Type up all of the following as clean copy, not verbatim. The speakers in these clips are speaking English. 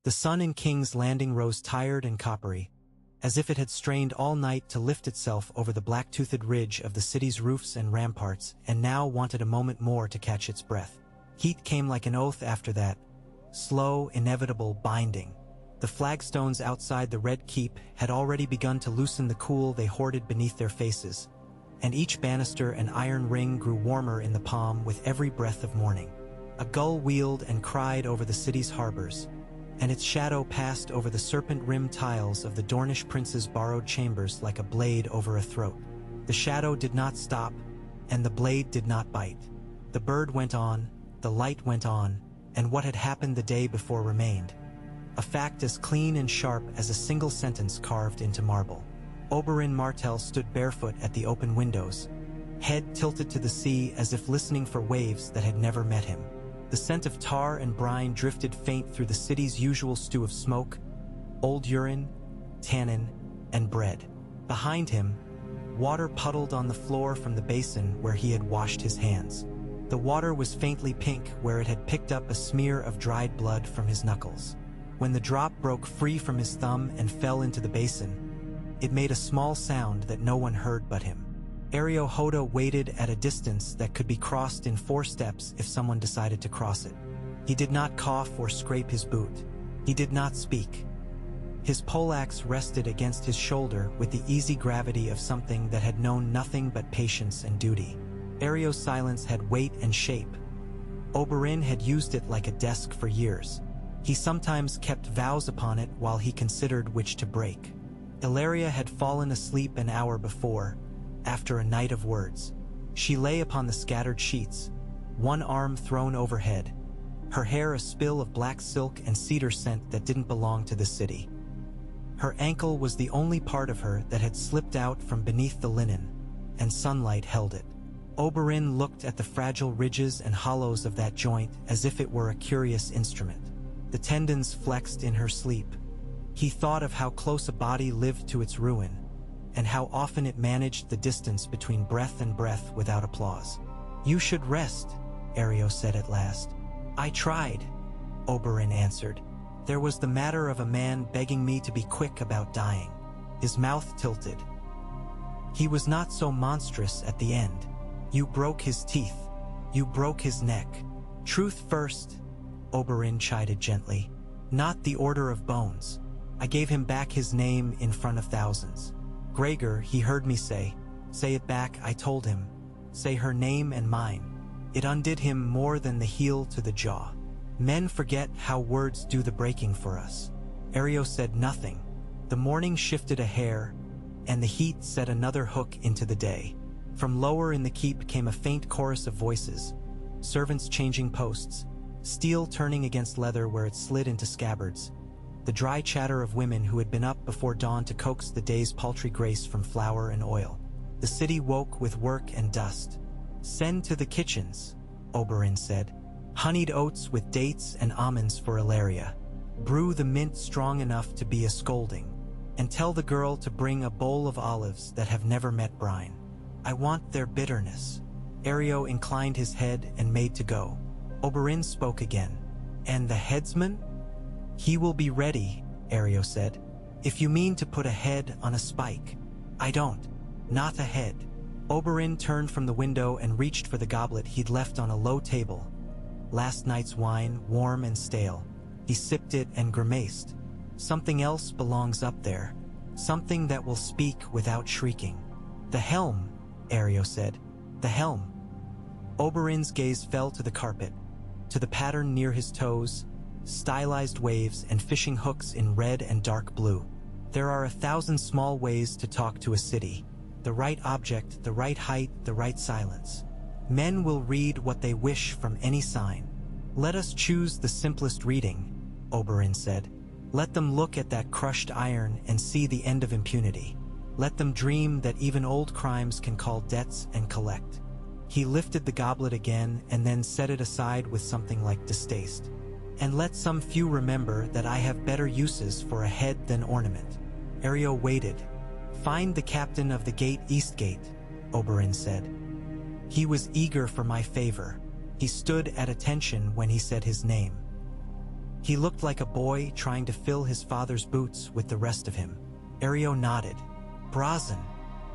The sun in King's Landing rose tired and coppery, as if it had strained all night to lift itself over the black-toothed ridge of the city's roofs and ramparts, and now wanted a moment more to catch its breath. Heat came like an oath after that, slow, inevitable, binding. The flagstones outside the Red Keep had already begun to loosen the cool they hoarded beneath their faces, and each banister and iron ring grew warmer in the palm with every breath of morning. A gull wheeled and cried over the city's harbors, and its shadow passed over the serpent-rimmed tiles of the Dornish prince's borrowed chambers like a blade over a throat. The shadow did not stop, and the blade did not bite. The bird went on, the light went on, and what had happened the day before remained. A fact as clean and sharp as a single sentence carved into marble. Oberyn Martell stood barefoot at the open windows, head tilted to the sea as if listening for waves that had never met him. The scent of tar and brine drifted faint through the city's usual stew of smoke, old urine, tannin, and bread. Behind him, water puddled on the floor from the basin where he had washed his hands. The water was faintly pink where it had picked up a smear of dried blood from his knuckles. When the drop broke free from his thumb and fell into the basin, it made a small sound that no one heard but him. Areo Hoda waited at a distance that could be crossed in 4 steps if someone decided to cross it. He did not cough or scrape his boot. He did not speak. His poleaxe rested against his shoulder with the easy gravity of something that had known nothing but patience and duty. Areo's silence had weight and shape. Oberyn had used it like a desk for years. He sometimes kept vows upon it while he considered which to break. Ilaria had fallen asleep an hour before, after a night of words. She lay upon the scattered sheets, one arm thrown overhead, her hair a spill of black silk and cedar scent that didn't belong to the city. Her ankle was the only part of her that had slipped out from beneath the linen, and sunlight held it. Oberyn looked at the fragile ridges and hollows of that joint as if it were a curious instrument. The tendons flexed in her sleep. He thought of how close a body lived to its ruin, and how often it managed the distance between breath and breath without applause. "You should rest," Areo said at last. "I tried," Oberyn answered. "There was the matter of a man begging me to be quick about dying." His mouth tilted. "He was not so monstrous at the end. You broke his teeth. You broke his neck. Truth first," Oberyn chided gently. "Not the order of bones. I gave him back his name in front of thousands. Gregor, he heard me say it back, I told him. Say her name and mine. It undid him more than the heel to the jaw. Men forget how words do the breaking for us." Areo said nothing. The morning shifted a hair, and the heat set another hook into the day. From lower in the keep came a faint chorus of voices, servants changing posts, steel turning against leather where it slid into scabbards, the dry chatter of women who had been up before dawn to coax the day's paltry grace from flour and oil. The city woke with work and dust. "Send to the kitchens," Oberyn said. "Honeyed oats with dates and almonds for Ilaria. Brew the mint strong enough to be a scolding. And tell the girl to bring a bowl of olives that have never met brine. I want their bitterness." Areo inclined his head and made to go. Oberyn spoke again. "And the headsman?" "He will be ready," Areo said. "If you mean to put a head on a spike." "I don't. Not a head." Oberyn turned from the window and reached for the goblet he'd left on a low table. Last night's wine, warm and stale. He sipped it and grimaced. "Something else belongs up there. Something that will speak without shrieking." "The helm," Areo said. "The helm." Oberyn's gaze fell to the carpet, to the pattern near his toes, stylized waves and fishing hooks in red and dark blue. There are 1,000 small ways to talk to a city. The right object, the right height, the right silence. Men will read what they wish from any sign. "Let us choose the simplest reading," Oberyn said. "Let them look at that crushed iron and see the end of impunity. Let them dream that even old crimes can call debts and collect." He lifted the goblet again and then set it aside with something like distaste. "And let some few remember that I have better uses for a head than ornament." Areo waited. "Find the captain of the gate Eastgate," Oberyn said. "He was eager for my favor. He stood at attention when he said his name." He looked like a boy trying to fill his father's boots with the rest of him. Areo nodded. Brazen.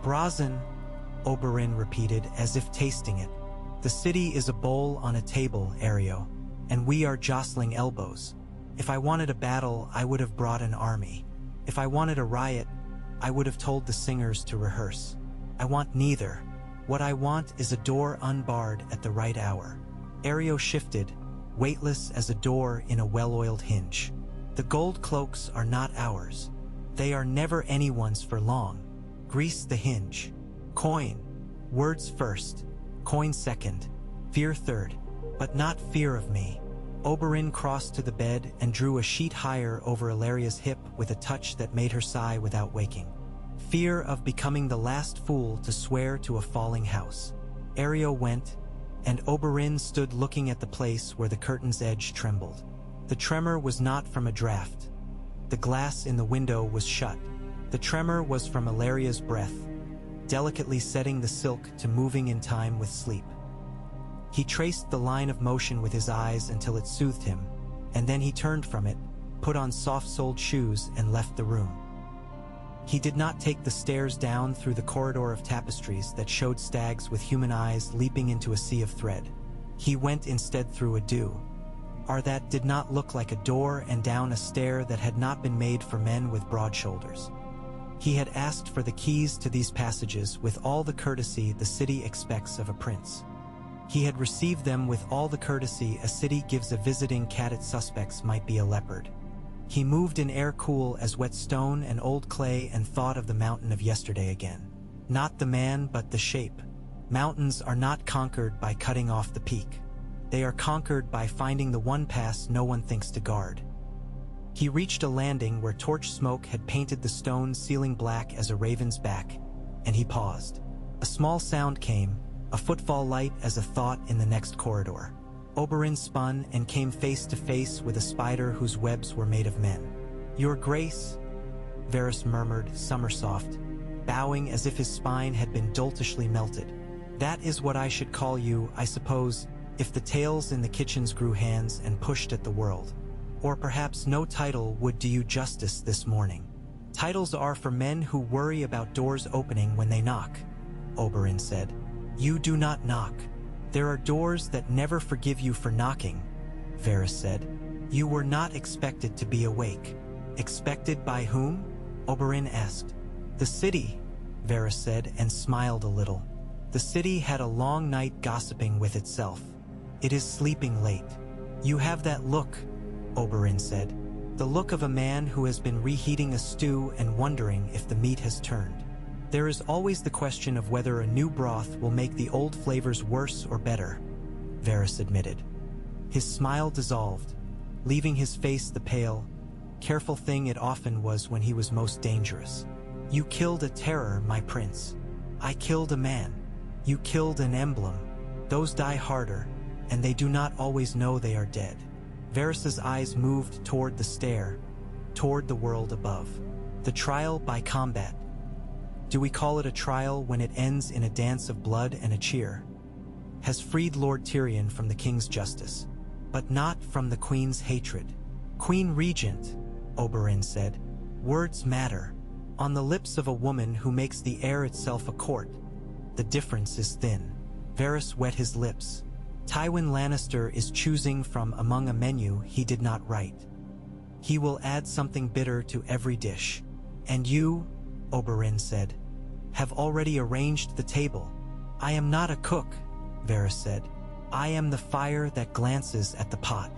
Brazen, Oberyn repeated as if tasting it. The city is a bowl on a table, Areo, and we are jostling elbows. If I wanted a battle, I would have brought an army. If I wanted a riot, I would have told the singers to rehearse. I want neither. What I want is a door unbarred at the right hour. Areo shifted, weightless as a door in a well-oiled hinge. The gold cloaks are not ours. They are never anyone's for long. Grease the hinge. Coin. Words first. Coin second. Fear third. But not fear of me. Oberyn crossed to the bed and drew a sheet higher over Illyria's hip with a touch that made her sigh without waking. Fear of becoming the last fool to swear to a falling house. Areo went, and Oberyn stood looking at the place where the curtain's edge trembled. The tremor was not from a draft. The glass in the window was shut. The tremor was from Illyria's breath, delicately setting the silk to moving in time with sleep. He traced the line of motion with his eyes until it soothed him, and then he turned from it, put on soft-soled shoes, and left the room. He did not take the stairs down through the corridor of tapestries that showed stags with human eyes leaping into a sea of thread. He went instead through a dew, that did not look like a door, and down a stair that had not been made for men with broad shoulders. He had asked for the keys to these passages with all the courtesy the city expects of a prince. He had received them with all the courtesy a city gives a visiting cat its suspects might be a leopard. He moved in air cool as wet stone and old clay and thought of the mountain of yesterday again. Not the man, but the shape. Mountains are not conquered by cutting off the peak. They are conquered by finding the one pass no one thinks to guard. He reached a landing where torch smoke had painted the stone ceiling black as a raven's back, and he paused. A small sound came, a footfall light as a thought in the next corridor. Oberyn spun and came face to face with a spider whose webs were made of men. "Your Grace," Varys murmured, summersoft, bowing as if his spine had been doltishly melted. "That is what I should call you, I suppose, if the tales in the kitchens grew hands and pushed at the world. Or perhaps no title would do you justice this morning. Titles are for men who worry about doors opening when they knock," Oberyn said. "You do not knock. There are doors that never forgive you for knocking," Varys said. "You were not expected to be awake." "Expected by whom?" Oberyn asked. "The city," Varys said and smiled a little. "The city had a long night gossiping with itself. It is sleeping late." "You have that look," Oberyn said. "The look of a man who has been reheating a stew and wondering if the meat has turned. There is always the question of whether a new broth will make the old flavors worse or better," Varys admitted. His smile dissolved, leaving his face the pale, careful thing it often was when he was most dangerous. "You killed a terror, my prince. I killed a man. You killed an emblem. Those die harder, and they do not always know they are dead." Varys's eyes moved toward the stair, toward the world above. "The trial by combat. Do we call it a trial when it ends in a dance of blood and a cheer? Has freed Lord Tyrion from the king's justice, but not from the queen's hatred." "Queen Regent," Oberyn said. "Words matter. On the lips of a woman who makes the air itself a court, the difference is thin." Varys wet his lips. "Tywin Lannister is choosing from among a menu he did not write. He will add something bitter to every dish. And you," Oberyn said, "have already arranged the table." "I am not a cook," Varys said. "I am the fire that glances at the pot.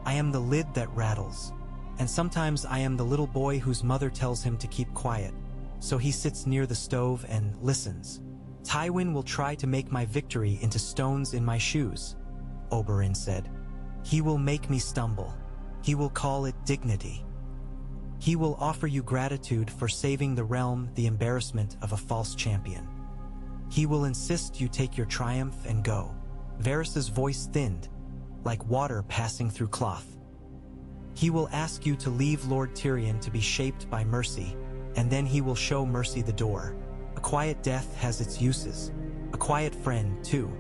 I am the lid that rattles. And sometimes I am the little boy whose mother tells him to keep quiet, so he sits near the stove and listens. Tywin will try to make my victory into stones in my shoes," Oberyn said. "He will make me stumble. He will call it dignity. He will offer you gratitude for saving the realm the embarrassment of a false champion. He will insist you take your triumph and go." Varys's voice thinned, like water passing through cloth. "He will ask you to leave Lord Tyrion to be shaped by mercy, and then he will show mercy the door. A quiet death has its uses. A quiet friend, too."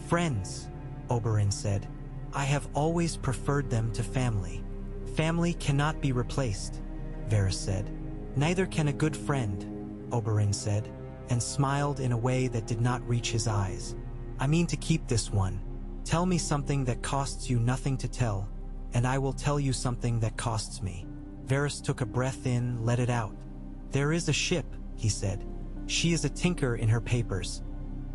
"Friends," Oberyn said. "I have always preferred them to family. family cannot be replaced, Varys said. Neither can a good friend, Oberyn said, and smiled in a way that did not reach his eyes. I mean to keep this one. Tell me something that costs you nothing to tell, and I will tell you something that costs me. Varys took a breath in, let it out. There is a ship, he said. She is a tinker in her papers,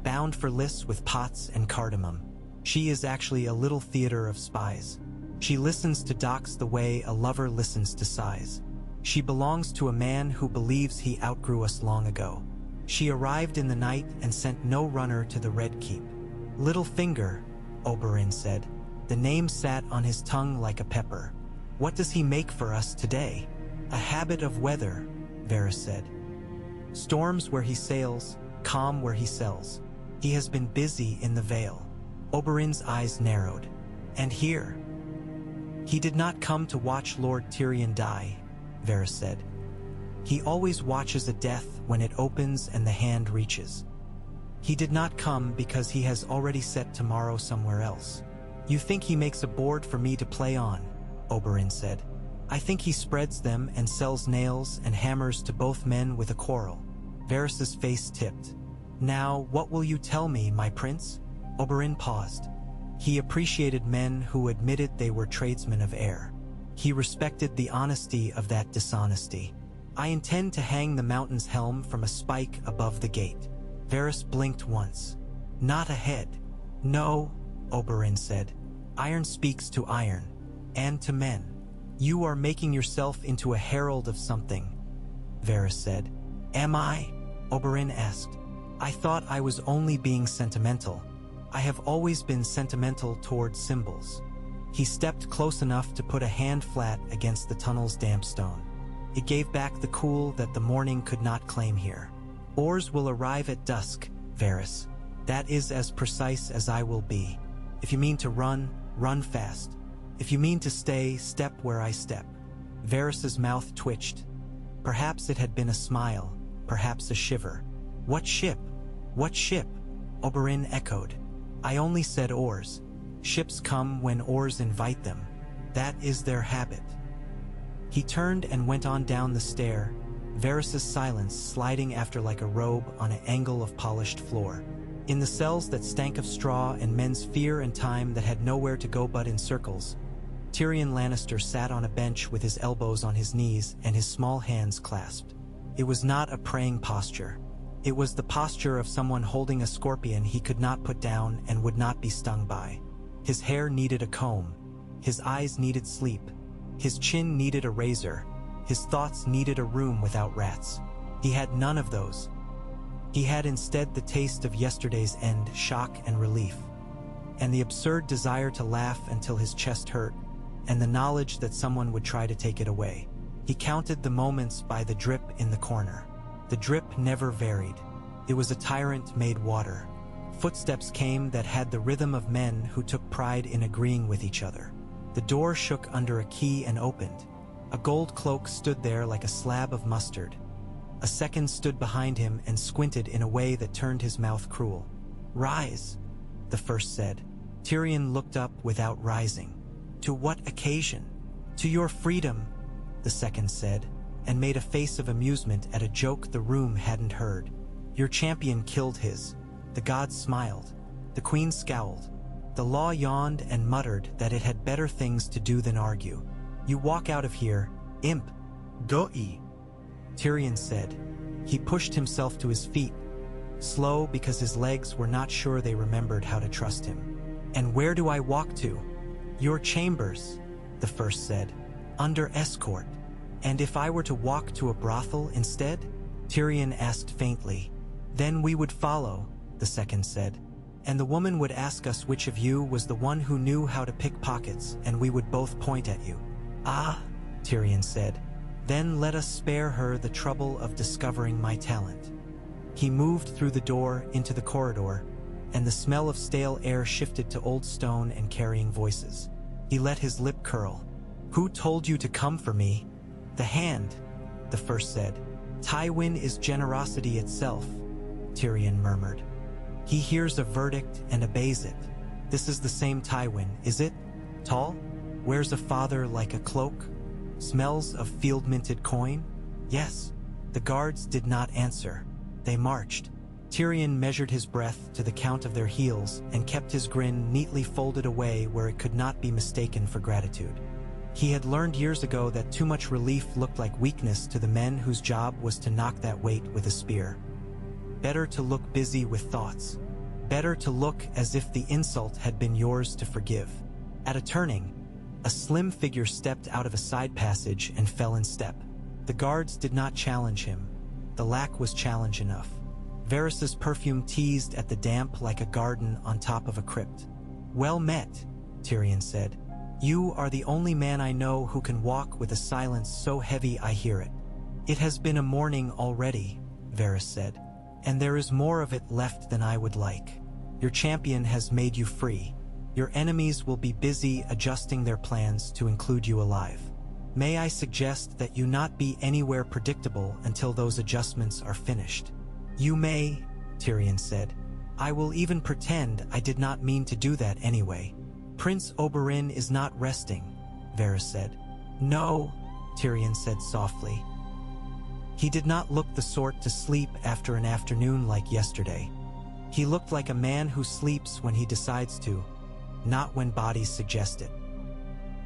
bound for lists with pots and cardamom. She is actually a little theater of spies. She listens to docks the way a lover listens to sighs. She belongs to a man who believes he outgrew us long ago. She arrived in the night and sent no runner to the Red Keep. Littlefinger, Oberyn said. The name sat on his tongue like a pepper. What does he make for us today? A habit of weather, Varys said. Storms where he sails, calm where he sells. He has been busy in the Vale. Oberyn's eyes narrowed. And here? He did not come to watch Lord Tyrion die, Varys said. He always watches a death when it opens and the hand reaches. He did not come because he has already set tomorrow somewhere else. You think he makes a board for me to play on, Oberyn said. I think he spreads them and sells nails and hammers to both men with a quarrel. Varys's face tipped. Now, what will you tell me, my prince? Oberyn paused. He appreciated men who admitted they were tradesmen of air. He respected the honesty of that dishonesty. I intend to hang the mountain's helm from a spike above the gate. Varys blinked once. Not a head. No, Oberyn said. Iron speaks to iron, and to men. You are making yourself into a herald of something, Varys said. Am I? Oberyn asked. I thought I was only being sentimental. I have always been sentimental toward symbols. He stepped close enough to put a hand flat against the tunnel's damp stone. It gave back the cool that the morning could not claim here. Oars will arrive at dusk, Varys. That is as precise as I will be. If you mean to run, run fast. If you mean to stay, step where I step. Varys's mouth twitched. Perhaps it had been a smile, perhaps a shiver. What ship? What ship? Oberyn echoed. I only said oars. Ships come when oars invite them. That is their habit. He turned and went on down the stair, Varys's silence sliding after like a robe on an angle of polished floor. In the cells that stank of straw and men's fear and time that had nowhere to go but in circles, Tyrion Lannister sat on a bench with his elbows on his knees and his small hands clasped. It was not a praying posture. It was the posture of someone holding a scorpion he could not put down and would not be stung by. His hair needed a comb. His eyes needed sleep. His chin needed a razor. His thoughts needed a room without rats. He had none of those. He had instead the taste of yesterday's end, shock and relief, and the absurd desire to laugh until his chest hurt, and the knowledge that someone would try to take it away. He counted the moments by the drip in the corner. The drip never varied. It was a tyrant made water. Footsteps came that had the rhythm of men who took pride in agreeing with each other. The door shook under a key and opened. A gold cloak stood there like a slab of mustard. A second stood behind him and squinted in a way that turned his mouth cruel. Rise, the first said. Tyrion looked up without rising. To what occasion? To your freedom, the second said, and made a face of amusement at a joke the room hadn't heard. Your champion killed his. The gods smiled. The queen scowled. The law yawned and muttered that it had better things to do than argue. You walk out of here, imp. Go-e, Tyrion said. He pushed himself to his feet, slow because his legs were not sure they remembered how to trust him. And where do I walk to? Your chambers, the first said. Under escort. And if I were to walk to a brothel instead? Tyrion asked faintly. Then we would follow, the second said. And the woman would ask us which of you was the one who knew how to pick pockets, and we would both point at you. Ah, Tyrion said. Then let us spare her the trouble of discovering my talent. He moved through the door into the corridor, and the smell of stale air shifted to old stone and carrying voices. He let his lip curl. Who told you to come for me? The hand, the first said. Tywin is generosity itself, Tyrion murmured. He hears a verdict and obeys it. This is the same Tywin, is it? Tall? Wears a father like a cloak? Smells of field-minted coin? Yes. The guards did not answer. They marched. Tyrion measured his breath to the count of their heels and kept his grin neatly folded away where it could not be mistaken for gratitude. He had learned years ago that too much relief looked like weakness to the men whose job was to knock that weight with a spear. Better to look busy with thoughts. Better to look as if the insult had been yours to forgive. At a turning, a slim figure stepped out of a side passage and fell in step. The guards did not challenge him. The lack was challenge enough. Varys's perfume teased at the damp like a garden on top of a crypt. "Well met," Tyrion said. "You are the only man I know who can walk with a silence so heavy I hear it." "It has been a morning already," Varys said, "and there is more of it left than I would like. Your champion has made you free. Your enemies will be busy adjusting their plans to include you alive. May I suggest that you not be anywhere predictable until those adjustments are finished?" "You may," Tyrion said. "I will even pretend I did not mean to do that anyway." "Prince Oberyn is not resting," Varys said. "No," Tyrion said softly. He did not look the sort to sleep after an afternoon like yesterday. He looked like a man who sleeps when he decides to, not when bodies suggest it.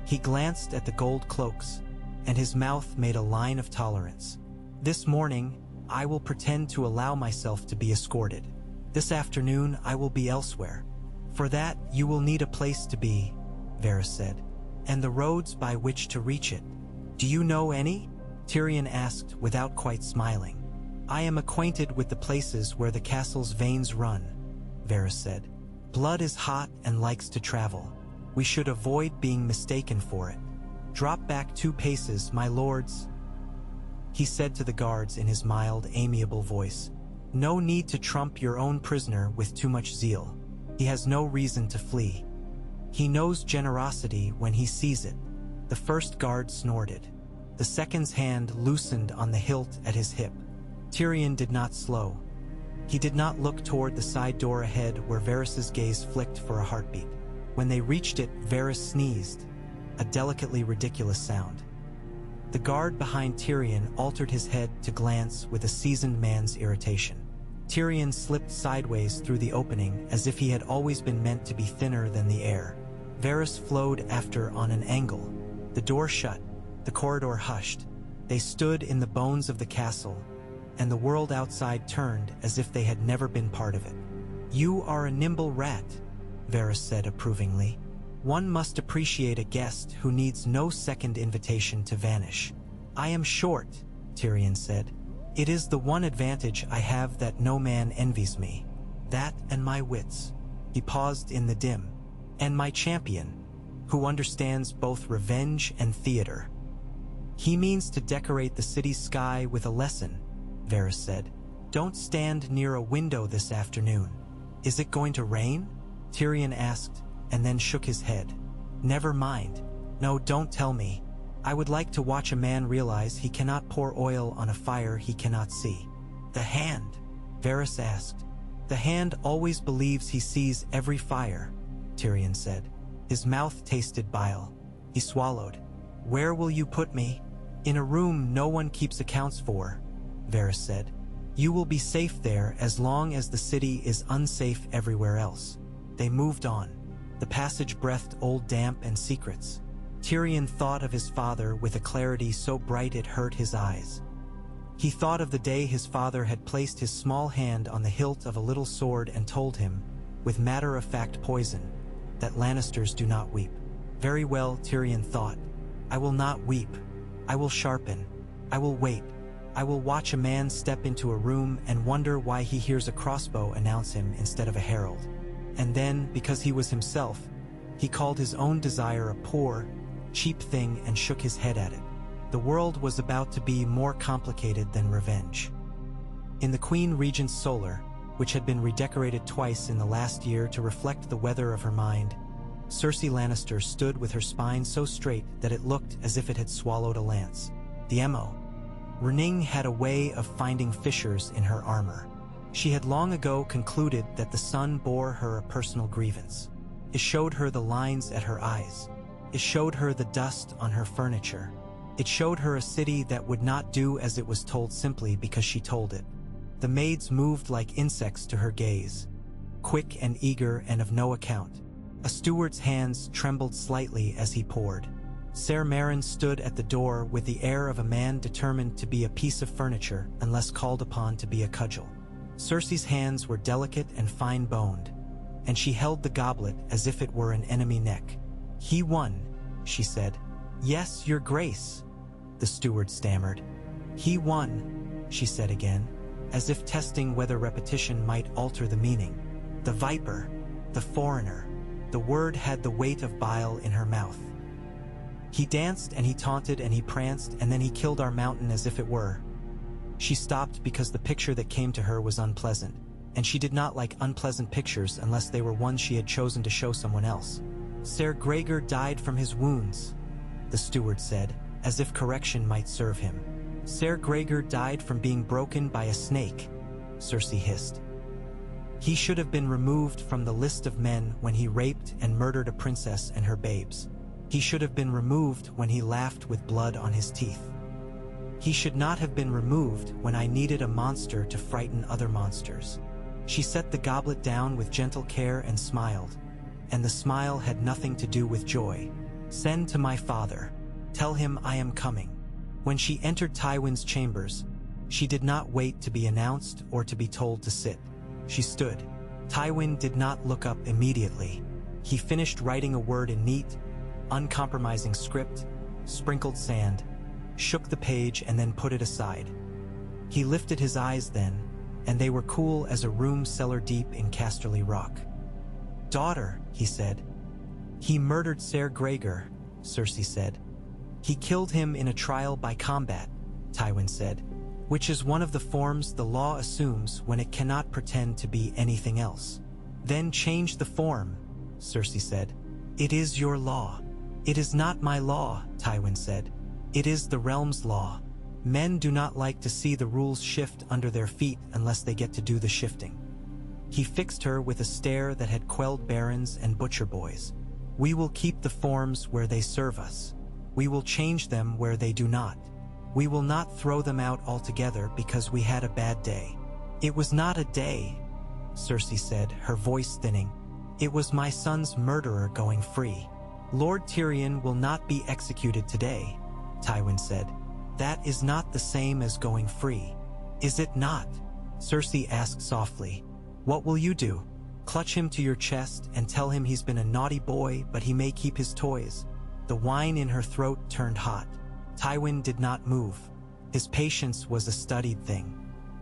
He glanced at the gold cloaks, and his mouth made a line of tolerance. "This morning, I will pretend to allow myself to be escorted. This afternoon, I will be elsewhere. For that, you will need a place to be," Varys said, "and the roads by which to reach it." "Do you know any?" Tyrion asked without quite smiling. "I am acquainted with the places where the castle's veins run," Varys said. "Blood is hot and likes to travel. We should avoid being mistaken for it. Drop back 2 paces, my lords," he said to the guards in his mild, amiable voice. "No need to trump your own prisoner with too much zeal. He has no reason to flee. He knows generosity when he sees it." The first guard snorted. The second's hand loosened on the hilt at his hip. Tyrion did not slow. He did not look toward the side door ahead where Varys's gaze flicked for a heartbeat. When they reached it, Varys sneezed, a delicately ridiculous sound. The guard behind Tyrion altered his head to glance with a seasoned man's irritation. Tyrion slipped sideways through the opening as if he had always been meant to be thinner than the air. Varys flowed after on an angle. The door shut, the corridor hushed. They stood in the bones of the castle, and the world outside turned as if they had never been part of it. "You are a nimble rat," Varys said approvingly. "One must appreciate a guest who needs no second invitation to vanish." "I am short," Tyrion said. "It is the one advantage I have that no man envies me. That and my wits." He paused in the dim. "And my champion, who understands both revenge and theater. He means to decorate the city's sky with a lesson," Varys said. "Don't stand near a window this afternoon." "Is it going to rain?" Tyrion asked, and then shook his head. "Never mind. No, don't tell me. I would like to watch a man realize he cannot pour oil on a fire he cannot see." "The hand?" Varys asked. "The hand always believes he sees every fire," Tyrion said. His mouth tasted bile. He swallowed. "Where will you put me?" "In a room no one keeps accounts for," Varys said. "You will be safe there as long as the city is unsafe everywhere else." They moved on. The passage breathed old damp and secrets. Tyrion thought of his father with a clarity so bright it hurt his eyes. He thought of the day his father had placed his small hand on the hilt of a little sword and told him, with matter-of-fact poison, that Lannisters do not weep. Very well, Tyrion thought. I will not weep. I will sharpen. I will wait. I will watch a man step into a room and wonder why he hears a crossbow announce him instead of a herald. And then, because he was himself, he called his own desire a poor, cheap thing and shook his head at it. The world was about to be more complicated than revenge. In the Queen Regent's solar, which had been redecorated twice in the last year to reflect the weather of her mind, Cersei Lannister stood with her spine so straight that it looked as if it had swallowed a lance. The M.O. Renning had a way of finding fissures in her armor. She had long ago concluded that the sun bore her a personal grievance. It showed her the lines at her eyes. It showed her the dust on her furniture. It showed her a city that would not do as it was told simply because she told it. The maids moved like insects to her gaze, quick and eager and of no account. A steward's hands trembled slightly as he poured. Ser Marin stood at the door with the air of a man determined to be a piece of furniture unless called upon to be a cudgel. Cersei's hands were delicate and fine-boned, and she held the goblet as if it were an enemy neck. "He won," she said. "Yes, your grace," the steward stammered. "He won," she said again, as if testing whether repetition might alter the meaning. The viper, the foreigner, the word had the weight of bile in her mouth. "He danced and he taunted and he pranced and then he killed our mountain as if it were." She stopped because the picture that came to her was unpleasant, and she did not like unpleasant pictures unless they were ones she had chosen to show someone else. "Ser Gregor died from his wounds," the steward said, as if correction might serve him. "Ser Gregor died from being broken by a snake," Cersei hissed. "He should have been removed from the list of men when he raped and murdered a princess and her babes. He should have been removed when he laughed with blood on his teeth. He should not have been removed when I needed a monster to frighten other monsters." She set the goblet down with gentle care and smiled, and the smile had nothing to do with joy. "Send to my father. Tell him I am coming." When she entered Tywin's chambers, she did not wait to be announced or to be told to sit. She stood. Tywin did not look up immediately. He finished writing a word in neat, uncompromising script, sprinkled sand, shook the page and then put it aside. He lifted his eyes then, and they were cool as a room cellar deep in Casterly Rock. "Daughter," he said. "He murdered Ser Gregor," Cersei said. "He killed him in a trial by combat," Tywin said, "which is one of the forms the law assumes when it cannot pretend to be anything else." "Then change the form," Cersei said. "It is your law." "It is not my law," Tywin said. "It is the realm's law. Men do not like to see the rules shift under their feet unless they get to do the shifting." He fixed her with a stare that had quelled barons and butcher boys. "We will keep the forms where they serve us. We will change them where they do not. We will not throw them out altogether because we had a bad day." "It was not a day," Cersei said, her voice thinning. "It was my son's murderer going free." "Lord Tyrion will not be executed today," Tywin said. "That is not the same as going free." "Is it not?" Cersei asked softly. "What will you do? Clutch him to your chest and tell him he's been a naughty boy, but he may keep his toys?" The wine in her throat turned hot. Tywin did not move. His patience was a studied thing.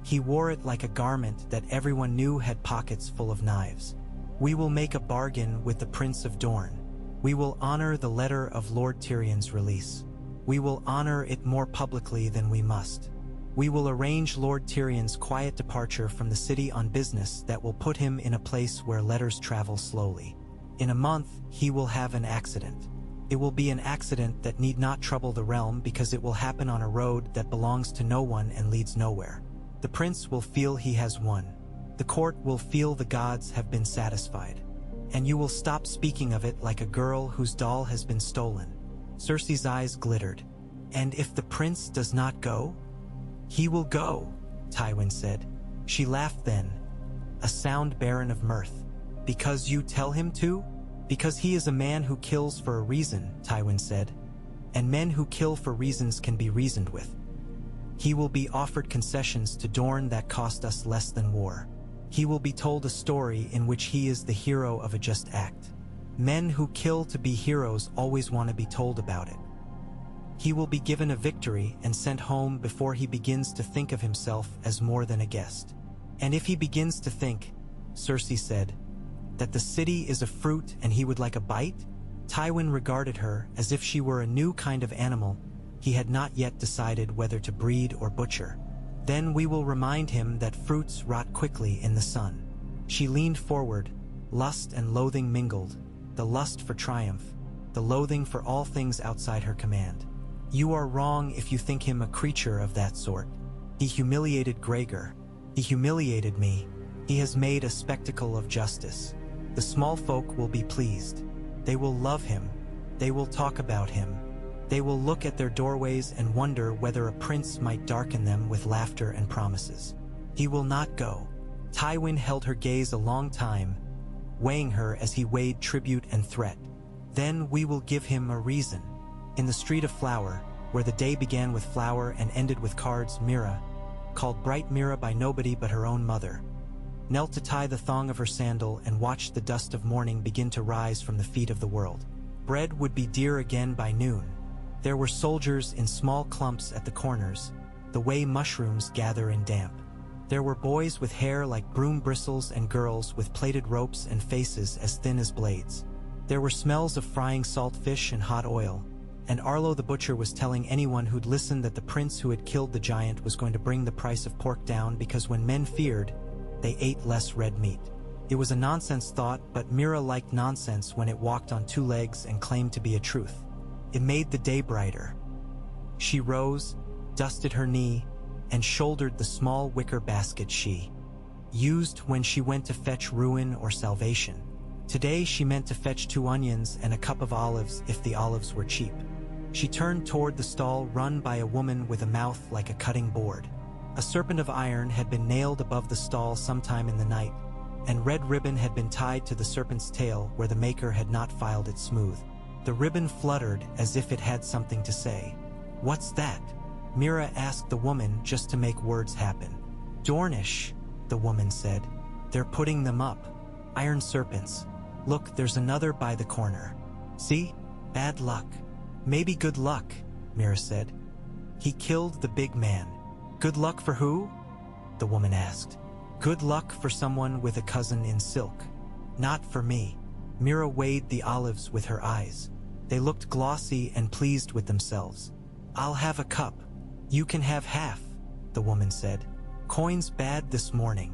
He wore it like a garment that everyone knew had pockets full of knives. "We will make a bargain with the Prince of Dorne. We will honor the letter of Lord Tyrion's release. We will honor it more publicly than we must. We will arrange Lord Tyrion's quiet departure from the city on business that will put him in a place where letters travel slowly. In a month, he will have an accident. It will be an accident that need not trouble the realm because it will happen on a road that belongs to no one and leads nowhere. The prince will feel he has won. The court will feel the gods have been satisfied. And you will stop speaking of it like a girl whose doll has been stolen." Cersei's eyes glittered. "And if the prince does not go?" "He will go," Tywin said. She laughed then, a sound barren of mirth. "Because you tell him to?" "Because he is a man who kills for a reason," Tywin said. "And men who kill for reasons can be reasoned with. He will be offered concessions to Dorne that cost us less than war. He will be told a story in which he is the hero of a just act. Men who kill to be heroes always want to be told about it. He will be given a victory and sent home before he begins to think of himself as more than a guest. And if he begins to think," Cersei said, "that the city is a fruit and he would like a bite?" Tywin regarded her as if she were a new kind of animal he had not yet decided whether to breed or butcher. "Then we will remind him that fruits rot quickly in the sun." She leaned forward, lust and loathing mingled, the lust for triumph, the loathing for all things outside her command. "You are wrong if you think him a creature of that sort. He humiliated Gregor. He humiliated me. He has made a spectacle of justice. The small folk will be pleased. They will love him. They will talk about him. They will look at their doorways and wonder whether a prince might darken them with laughter and promises. He will not go. Tywin held her gaze a long time, weighing her as he weighed tribute and threat. Then we will give him a reason. In the Street of Flower, where the day began with flower and ended with cards, Mira, called Bright Mira by nobody but her own mother, knelt to tie the thong of her sandal and watched the dust of morning begin to rise from the feet of the world. Bread would be dear again by noon. There were soldiers in small clumps at the corners, the way mushrooms gather in damp. There were boys with hair like broom bristles and girls with plaited ropes and faces as thin as blades. There were smells of frying salt fish and hot oil, and Arlo the butcher was telling anyone who'd listened that the prince who had killed the giant was going to bring the price of pork down because when men feared, they ate less red meat. It was a nonsense thought, but Mira liked nonsense when it walked on two legs and claimed to be a truth. It made the day brighter. She rose, dusted her knee, and shouldered the small wicker basket she used when she went to fetch ruin or salvation. Today she meant to fetch 2 onions and a cup of olives if the olives were cheap. She turned toward the stall run by a woman with a mouth like a cutting board. A serpent of iron had been nailed above the stall sometime in the night, and red ribbon had been tied to the serpent's tail where the maker had not filed it smooth. The ribbon fluttered as if it had something to say. "What's that?" Mira asked the woman just to make words happen. "Dornish," the woman said. "They're putting them up. Iron serpents. Look, there's another by the corner. See? Bad luck." "Maybe good luck," Mira said. "He killed the big man." "Good luck for who?" the woman asked. "Good luck for someone with a cousin in silk. Not for me." Mira weighed the olives with her eyes. They looked glossy and pleased with themselves. "I'll have a cup. You can have half," the woman said. "Coin's bad this morning."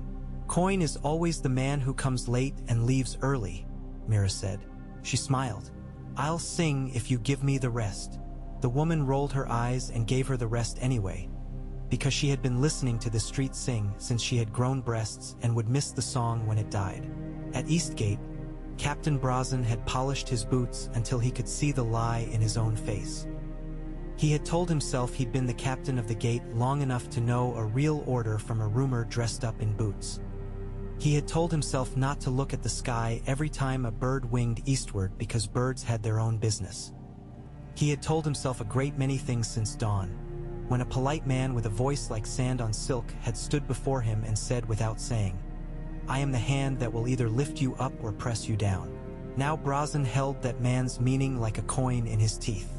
"Coin is always the man who comes late and leaves early," Mira said. She smiled. "I'll sing if you give me the rest." The woman rolled her eyes and gave her the rest anyway, because she had been listening to the street sing since she had grown breasts and would miss the song when it died. At Eastgate, Captain Brazen had polished his boots until he could see the lie in his own face. He had told himself he'd been the captain of the gate long enough to know a real order from a rumor dressed up in boots. He had told himself not to look at the sky every time a bird winged eastward because birds had their own business. He had told himself a great many things since dawn, when a polite man with a voice like sand on silk had stood before him and said without saying, "I am the hand that will either lift you up or press you down." Now Brazen held that man's meaning like a coin in his teeth.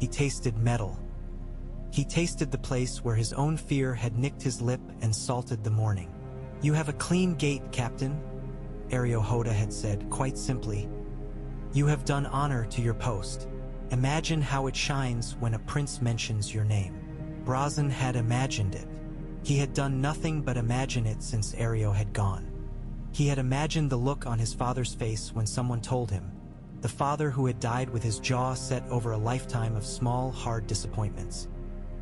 He tasted metal. He tasted the place where his own fear had nicked his lip and salted the morning. "You have a clean gate, Captain," Ariohoda had said, quite simply. "You have done honor to your post. Imagine how it shines when a prince mentions your name." Brazen had imagined it. He had done nothing but imagine it since Ario had gone. He had imagined the look on his father's face when someone told him, the father who had died with his jaw set over a lifetime of small, hard disappointments.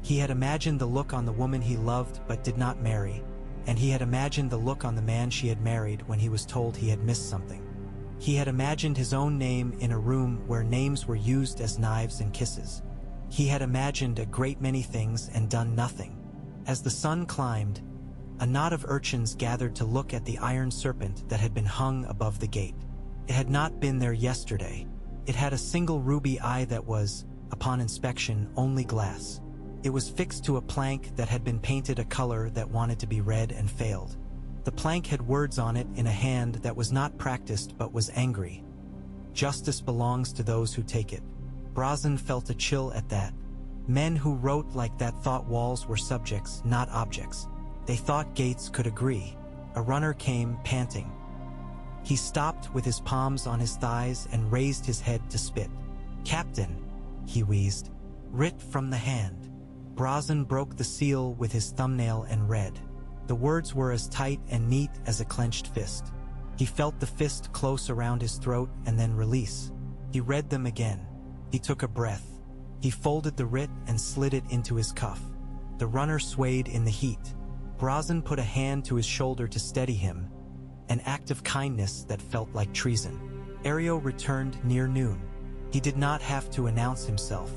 He had imagined the look on the woman he loved but did not marry, and he had imagined the look on the man she had married when he was told he had missed something. He had imagined his own name in a room where names were used as knives and kisses. He had imagined a great many things and done nothing. As the sun climbed, a knot of urchins gathered to look at the iron serpent that had been hung above the gate. It had not been there yesterday. It had a single ruby eye that was, upon inspection, only glass. It was fixed to a plank that had been painted a color that wanted to be red and failed. The plank had words on it in a hand that was not practiced but was angry. "Justice belongs to those who take it." Brazen felt a chill at that. Men who wrote like that thought walls were subjects, not objects. They thought gates could agree. A runner came, panting. He stopped with his palms on his thighs and raised his head to spit. "Captain," he wheezed. "Writ from the hand." Brazen broke the seal with his thumbnail and read. The words were as tight and neat as a clenched fist. He felt the fist close around his throat and then release. He read them again. He took a breath. He folded the writ and slid it into his cuff. The runner swayed in the heat. Brazen put a hand to his shoulder to steady him, an act of kindness that felt like treason. Ario returned near noon. He did not have to announce himself.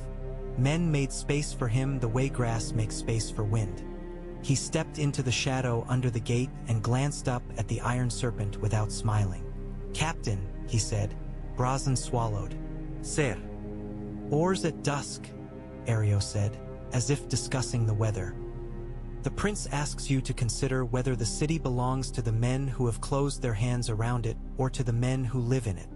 Men made space for him the way grass makes space for wind. He stepped into the shadow under the gate and glanced up at the iron serpent without smiling. "Captain," he said. Brazen swallowed. "Sir." "Oars at dusk," Ario said, as if discussing the weather. "The prince asks you to consider whether the city belongs to the men who have closed their hands around it or to the men who live in it."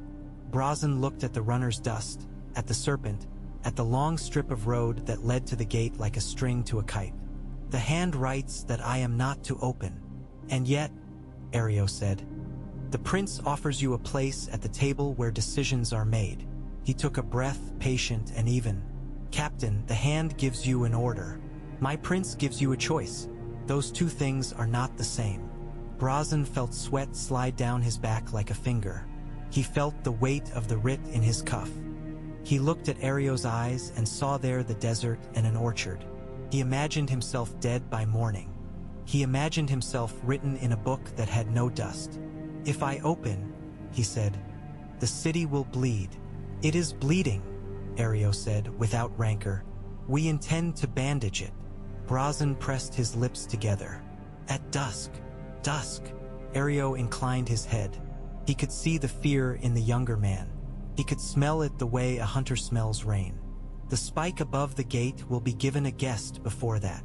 Brazen looked at the runner's dust, at the serpent, at the long strip of road that led to the gate like a string to a kite. "The hand writes that I am not to open. And yet," Ario said, "the prince offers you a place at the table where decisions are made." He took a breath, patient and even. "Captain, the hand gives you an order. My prince gives you a choice. Those two things are not the same." Brazen felt sweat slide down his back like a finger. He felt the weight of the writ in his cuff. He looked at Ario's eyes and saw there the desert and an orchard. He imagined himself dead by morning. He imagined himself written in a book that had no dust. "If I open," he said, "the city will bleed." "It is bleeding," Ario said without rancor. "We intend to bandage it." Brazen pressed his lips together. "At dusk, dusk." Ario inclined his head. He could see the fear in the younger man. He could smell it the way a hunter smells rain. "The spike above the gate will be given a guest before that."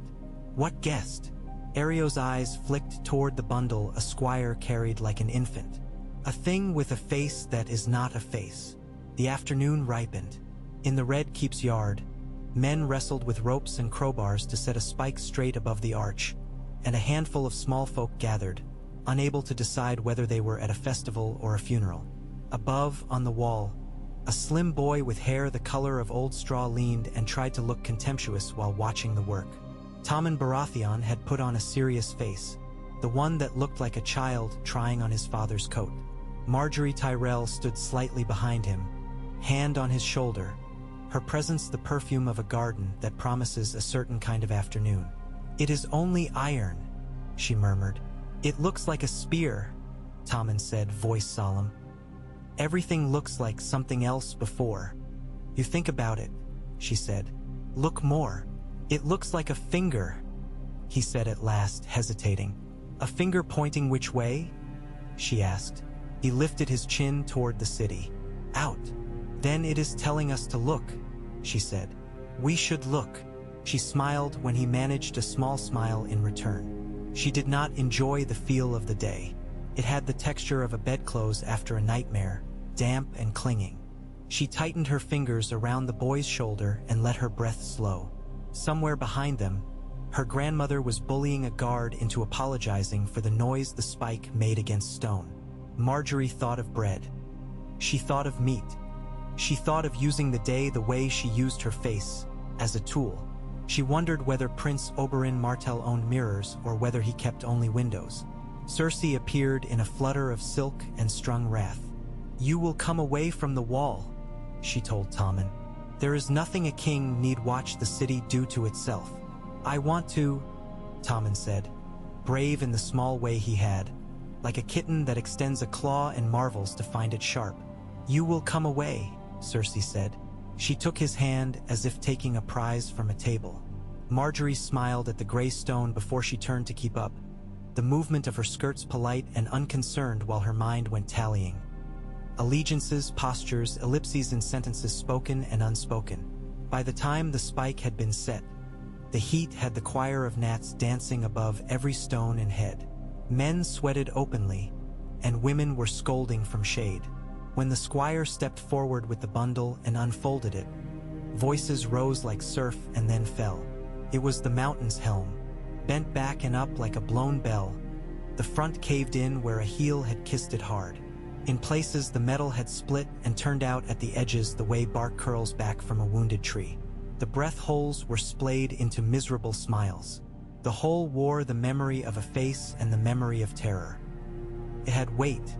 "What guest?" Ario's eyes flicked toward the bundle a squire carried like an infant. "A thing with a face that is not a face." The afternoon ripened. In the Red Keep's yard, men wrestled with ropes and crowbars to set a spike straight above the arch, and a handful of small folk gathered, unable to decide whether they were at a festival or a funeral. Above, on the wall, a slim boy with hair the color of old straw leaned and tried to look contemptuous while watching the work. Tommen Baratheon had put on a serious face, the one that looked like a child trying on his father's coat. Marjorie Tyrell stood slightly behind him, hand on his shoulder, her presence the perfume of a garden that promises a certain kind of afternoon. "It is only iron," she murmured. "It looks like a spear," Tommen said, voice solemn. "Everything looks like something else before. You think about it," she said. "Look more. It looks like a finger," he said at last, hesitating. "A finger pointing which way?" she asked. He lifted his chin toward the city. "Out." "Then it is telling us to look," she said. "We should look." She smiled when he managed a small smile in return. She did not enjoy the feel of the day. It had the texture of a bedclothes after a nightmare, damp and clinging. She tightened her fingers around the boy's shoulder and let her breath slow. Somewhere behind them, her grandmother was bullying a guard into apologizing for the noise the spike made against stone. Marjorie thought of bread. She thought of meat. She thought of using the day the way she used her face, as a tool. She wondered whether Prince Oberyn Martell owned mirrors or whether he kept only windows. Cersei appeared in a flutter of silk and strung wrath. "You will come away from the wall," she told Tommen. "There is nothing a king need watch the city do to itself." "I want to," Tommen said, brave in the small way he had, like a kitten that extends a claw and marvels to find it sharp. "You will come away," Cersei said. She took his hand as if taking a prize from a table. Marjorie smiled at the gray stone before she turned to keep up, the movement of her skirts polite and unconcerned while her mind went tallying. Allegiances, postures, ellipses in sentences spoken and unspoken. By the time the spike had been set, the heat had the choir of gnats dancing above every stone and head. Men sweated openly, and women were scolding from shade. When the squire stepped forward with the bundle and unfolded it, voices rose like surf and then fell. It was the mountain's helm, bent back and up like a blown bell. The front caved in where a heel had kissed it hard. In places the metal had split and turned out at the edges the way bark curls back from a wounded tree. The breath holes were splayed into miserable smiles. The whole wore the memory of a face and the memory of terror. It had weight.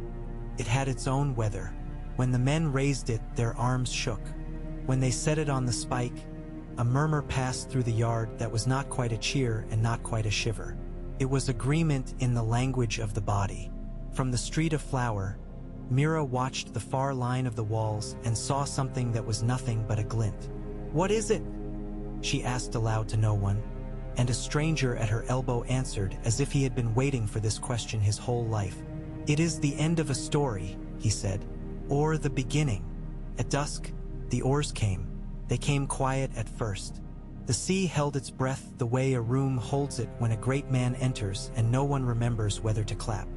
It had its own weather. When the men raised it, their arms shook. When they set it on the spike, a murmur passed through the yard that was not quite a cheer and not quite a shiver. It was agreement in the language of the body. From the street of Flower, Mira watched the far line of the walls and saw something that was nothing but a glint. "What is it?" she asked aloud to no one, and a stranger at her elbow answered as if he had been waiting for this question his whole life. "It is the end of a story," he said, "or the beginning." At dusk, the oars came. They came quiet at first. The sea held its breath the way a room holds it when a great man enters and no one remembers whether to clap.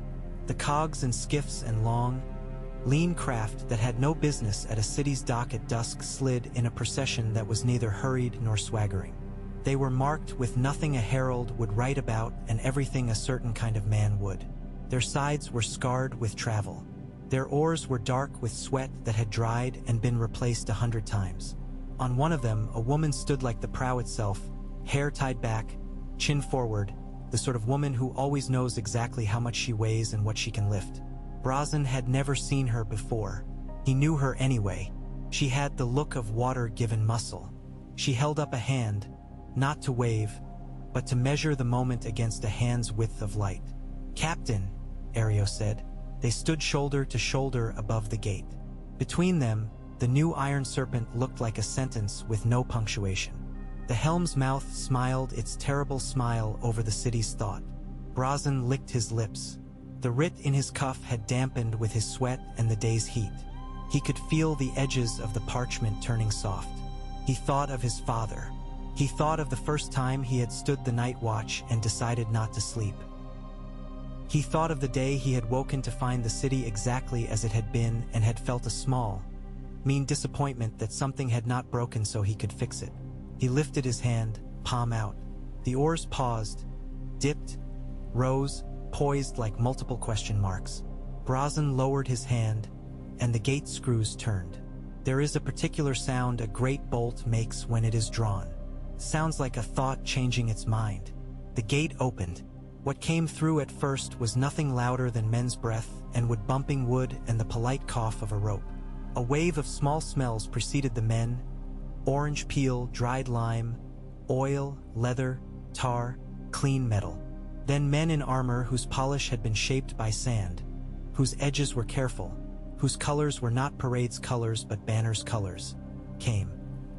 The cogs and skiffs and long, lean craft that had no business at a city's dock at dusk slid in a procession that was neither hurried nor swaggering. They were marked with nothing a herald would write about and everything a certain kind of man would. Their sides were scarred with travel. Their oars were dark with sweat that had dried and been replaced 100 times. On one of them, a woman stood like the prow itself, hair tied back, chin forward, the sort of woman who always knows exactly how much she weighs and what she can lift. Brazen had never seen her before. He knew her anyway. She had the look of water-given muscle. She held up a hand, not to wave, but to measure the moment against a hand's width of light. "Captain," Ario said. They stood shoulder to shoulder above the gate. Between them, the new iron serpent looked like a sentence with no punctuation. The helm's mouth smiled its terrible smile over the city's thought. Brazen licked his lips. The writ in his cuff had dampened with his sweat and the day's heat. He could feel the edges of the parchment turning soft. He thought of his father. He thought of the first time he had stood the night watch and decided not to sleep. He thought of the day he had woken to find the city exactly as it had been and had felt a small, mean disappointment that something had not broken so he could fix it. He lifted his hand, palm out. The oars paused, dipped, rose, poised like multiple question marks. Brazen lowered his hand, and the gate screws turned. There is a particular sound a great bolt makes when it is drawn. Sounds like a thought changing its mind. The gate opened. What came through at first was nothing louder than men's breath and wood bumping wood and the polite cough of a rope. A wave of small smells preceded the men: orange peel, dried lime, oil, leather, tar, clean metal. Then men in armor whose polish had been shaped by sand, whose edges were careful, whose colors were not parade's colors but banner's colors, came.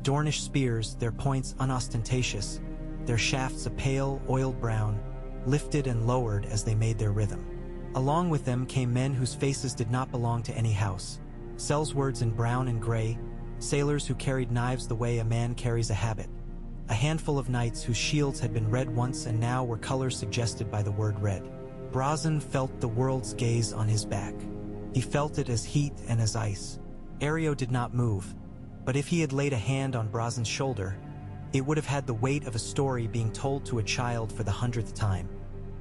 Dornish spears, their points unostentatious, their shafts a pale, oiled brown, lifted and lowered as they made their rhythm. Along with them came men whose faces did not belong to any house. Sellswords in brown and gray, sailors who carried knives the way a man carries a habit. A handful of knights whose shields had been red once and now were colors suggested by the word red. Brazen felt the world's gaze on his back. He felt it as heat and as ice. Ario did not move, but if he had laid a hand on Brazen's shoulder, it would have had the weight of a story being told to a child for the 100th time.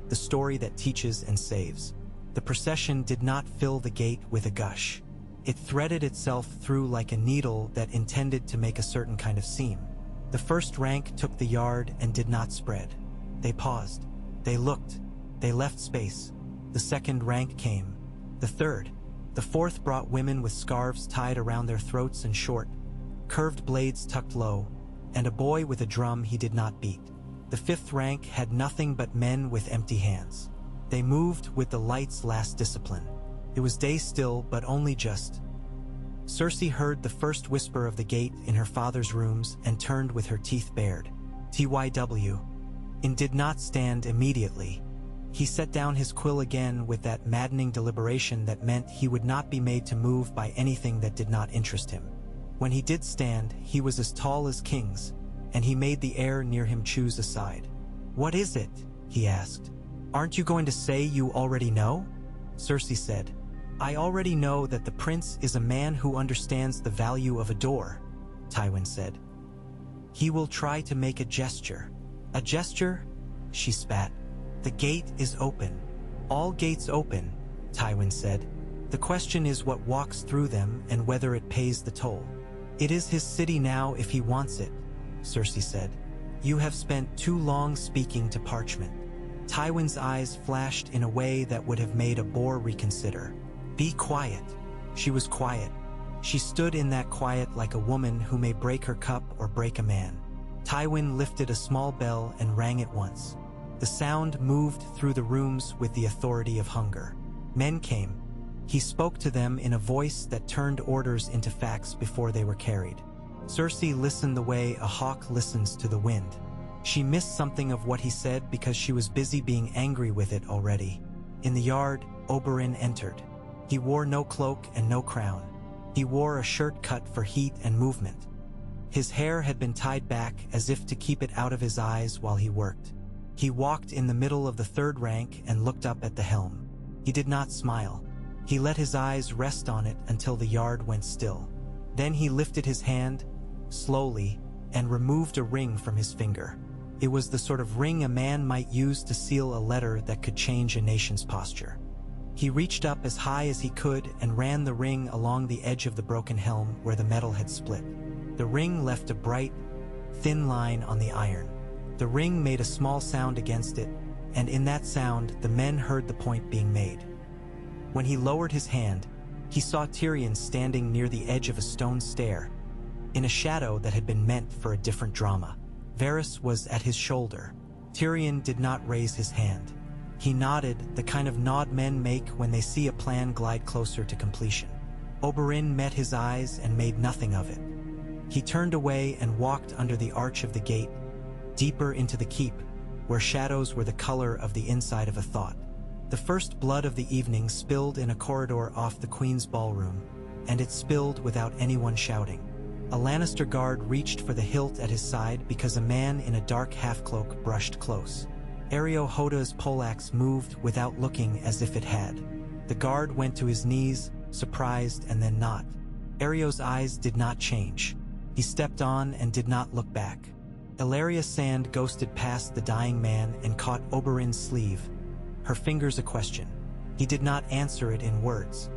The story that teaches and saves. The procession did not fill the gate with a gush. It threaded itself through like a needle that intended to make a certain kind of seam. The first rank took the yard and did not spread. They paused. They looked. They left space. The second rank came. The third. The fourth brought women with scarves tied around their throats and short, curved blades tucked low, and a boy with a drum he did not beat. The fifth rank had nothing but men with empty hands. They moved with the light's last discipline. It was day still, but only just. Cersei heard the first whisper of the gate in her father's rooms and turned with her teeth bared. TYW. And did not stand immediately. He set down his quill again with that maddening deliberation that meant he would not be made to move by anything that did not interest him. When he did stand, he was as tall as kings, and he made the air near him choose a side. "What is it?" he asked. "Aren't you going to say you already know?" Cersei said, "I already know that the prince is a man who understands the value of a door," Tywin said. "He will try to make a gesture." "A gesture?" she spat. "The gate is open." "All gates open," Tywin said. "The question is what walks through them and whether it pays the toll." "It is his city now if he wants it," Cersei said. "You have spent too long speaking to parchment." Tywin's eyes flashed in a way that would have made a boar reconsider. "Be quiet." She was quiet. She stood in that quiet like a woman who may break her cup or break a man. Tywin lifted a small bell and rang it once. The sound moved through the rooms with the authority of hunger. Men came. He spoke to them in a voice that turned orders into facts before they were carried. Cersei listened the way a hawk listens to the wind. She missed something of what he said because she was busy being angry with it already. In the yard, Oberyn entered. He wore no cloak and no crown. He wore a shirt cut for heat and movement. His hair had been tied back as if to keep it out of his eyes while he worked. He walked in the middle of the third rank and looked up at the helm. He did not smile. He let his eyes rest on it until the yard went still. Then he lifted his hand, slowly, and removed a ring from his finger. It was the sort of ring a man might use to seal a letter that could change a nation's posture. He reached up as high as he could and ran the ring along the edge of the broken helm where the metal had split. The ring left a bright, thin line on the iron. The ring made a small sound against it, and in that sound the men heard the point being made. When he lowered his hand, he saw Tyrion standing near the edge of a stone stair, in a shadow that had been meant for a different drama. Varys was at his shoulder. Tyrion did not raise his hand. He nodded, the kind of nod men make when they see a plan glide closer to completion. Oberyn met his eyes and made nothing of it. He turned away and walked under the arch of the gate, deeper into the keep, where shadows were the color of the inside of a thought. The first blood of the evening spilled in a corridor off the Queen's ballroom, and it spilled without anyone shouting. A Lannister guard reached for the hilt at his side because a man in a dark half-cloak brushed close. Areo Hoda's poleaxe moved without looking as if it had. The guard went to his knees, surprised and then not. Areo's eyes did not change. He stepped on and did not look back. Illyria Sand ghosted past the dying man and caught Oberyn's sleeve, her fingers a question. He did not answer it in words.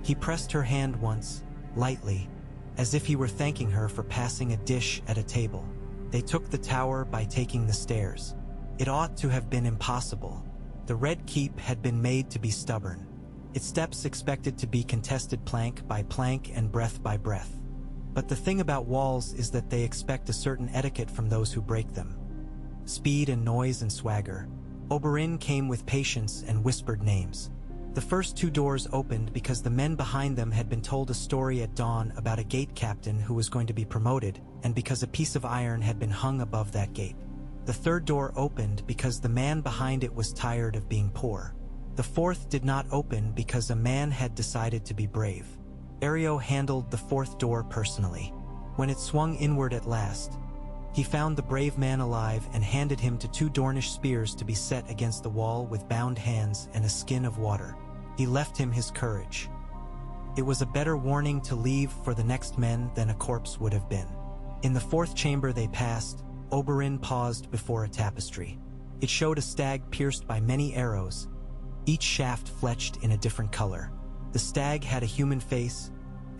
He pressed her hand once, lightly, as if he were thanking her for passing a dish at a table. They took the tower by taking the stairs. It ought to have been impossible. The Red Keep had been made to be stubborn. Its steps expected to be contested plank by plank and breath by breath. But the thing about walls is that they expect a certain etiquette from those who break them. Speed and noise and swagger. Oberyn came with patience and whispered names. The first two doors opened because the men behind them had been told a story at dawn about a gate captain who was going to be promoted, and because a piece of iron had been hung above that gate. The third door opened because the man behind it was tired of being poor. The fourth did not open because a man had decided to be brave. Areo handled the fourth door personally. When it swung inward at last, he found the brave man alive and handed him to two Dornish spears to be set against the wall with bound hands and a skin of water. He left him his courage. It was a better warning to leave for the next men than a corpse would have been. In the fourth chamber they passed, Oberyn paused before a tapestry. It showed a stag pierced by many arrows, each shaft fletched in a different color. The stag had a human face,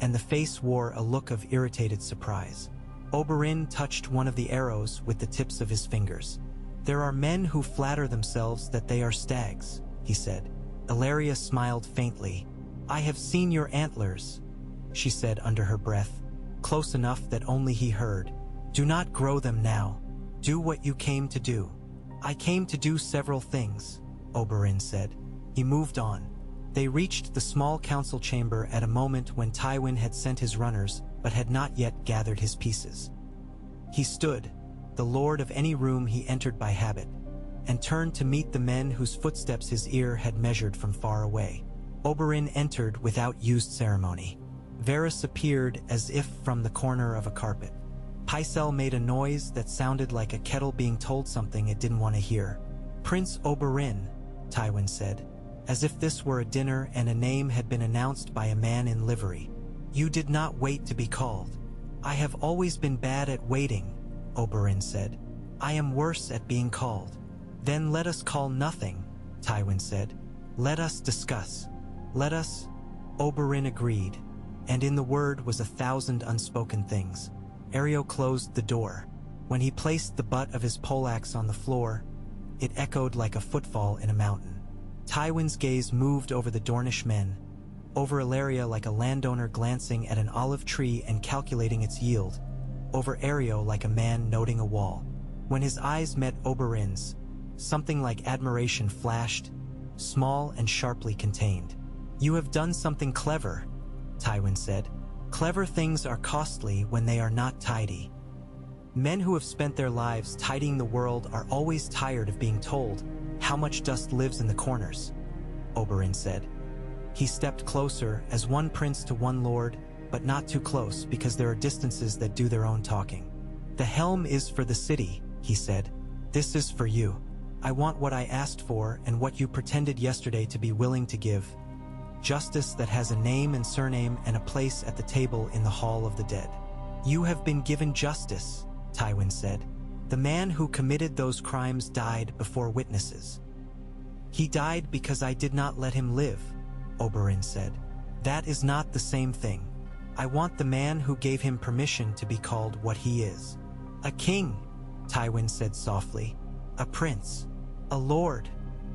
and the face wore a look of irritated surprise. Oberyn touched one of the arrows with the tips of his fingers. "There are men who flatter themselves that they are stags," he said. Illyria smiled faintly. "I have seen your antlers," she said under her breath, close enough that only he heard. "Do not grow them now. Do what you came to do." "I came to do several things," Oberyn said. He moved on. They reached the small council chamber at a moment when Tywin had sent his runners, but had not yet gathered his pieces. He stood, the lord of any room he entered by habit, and turned to meet the men whose footsteps his ear had measured from far away. Oberyn entered without used ceremony. Varys appeared as if from the corner of a carpet. Pycelle made a noise that sounded like a kettle being told something it didn't want to hear. "Prince Oberyn," Tywin said, as if this were a dinner and a name had been announced by a man in livery. "You did not wait to be called." "I have always been bad at waiting," Oberyn said. "I am worse at being called." "Then let us call nothing," Tywin said. "Let us discuss." "Let us," Oberyn agreed, and in the word was 1,000 unspoken things. Areo closed the door. When he placed the butt of his poleaxe on the floor, it echoed like a footfall in a mountain. Tywin's gaze moved over the Dornish men, over Illyria like a landowner glancing at an olive tree and calculating its yield, over Areo like a man noting a wall. When his eyes met Oberyn's, something like admiration flashed, small and sharply contained. "You have done something clever," Tywin said. Clever things are costly when they are not tidy. Men who have spent their lives tidying the world are always tired of being told how much dust lives in the corners, Oberyn said. He stepped closer as one prince to one lord, but not too close because there are distances that do their own talking. The helm is for the city, he said. This is for you. I want what I asked for and what you pretended yesterday to be willing to give. Justice that has a name and surname and a place at the table in the Hall of the Dead. You have been given justice, Tywin said. The man who committed those crimes died before witnesses. He died because I did not let him live, Oberyn said. That is not the same thing. I want the man who gave him permission to be called what he is. A king, Tywin said softly. A prince. A lord,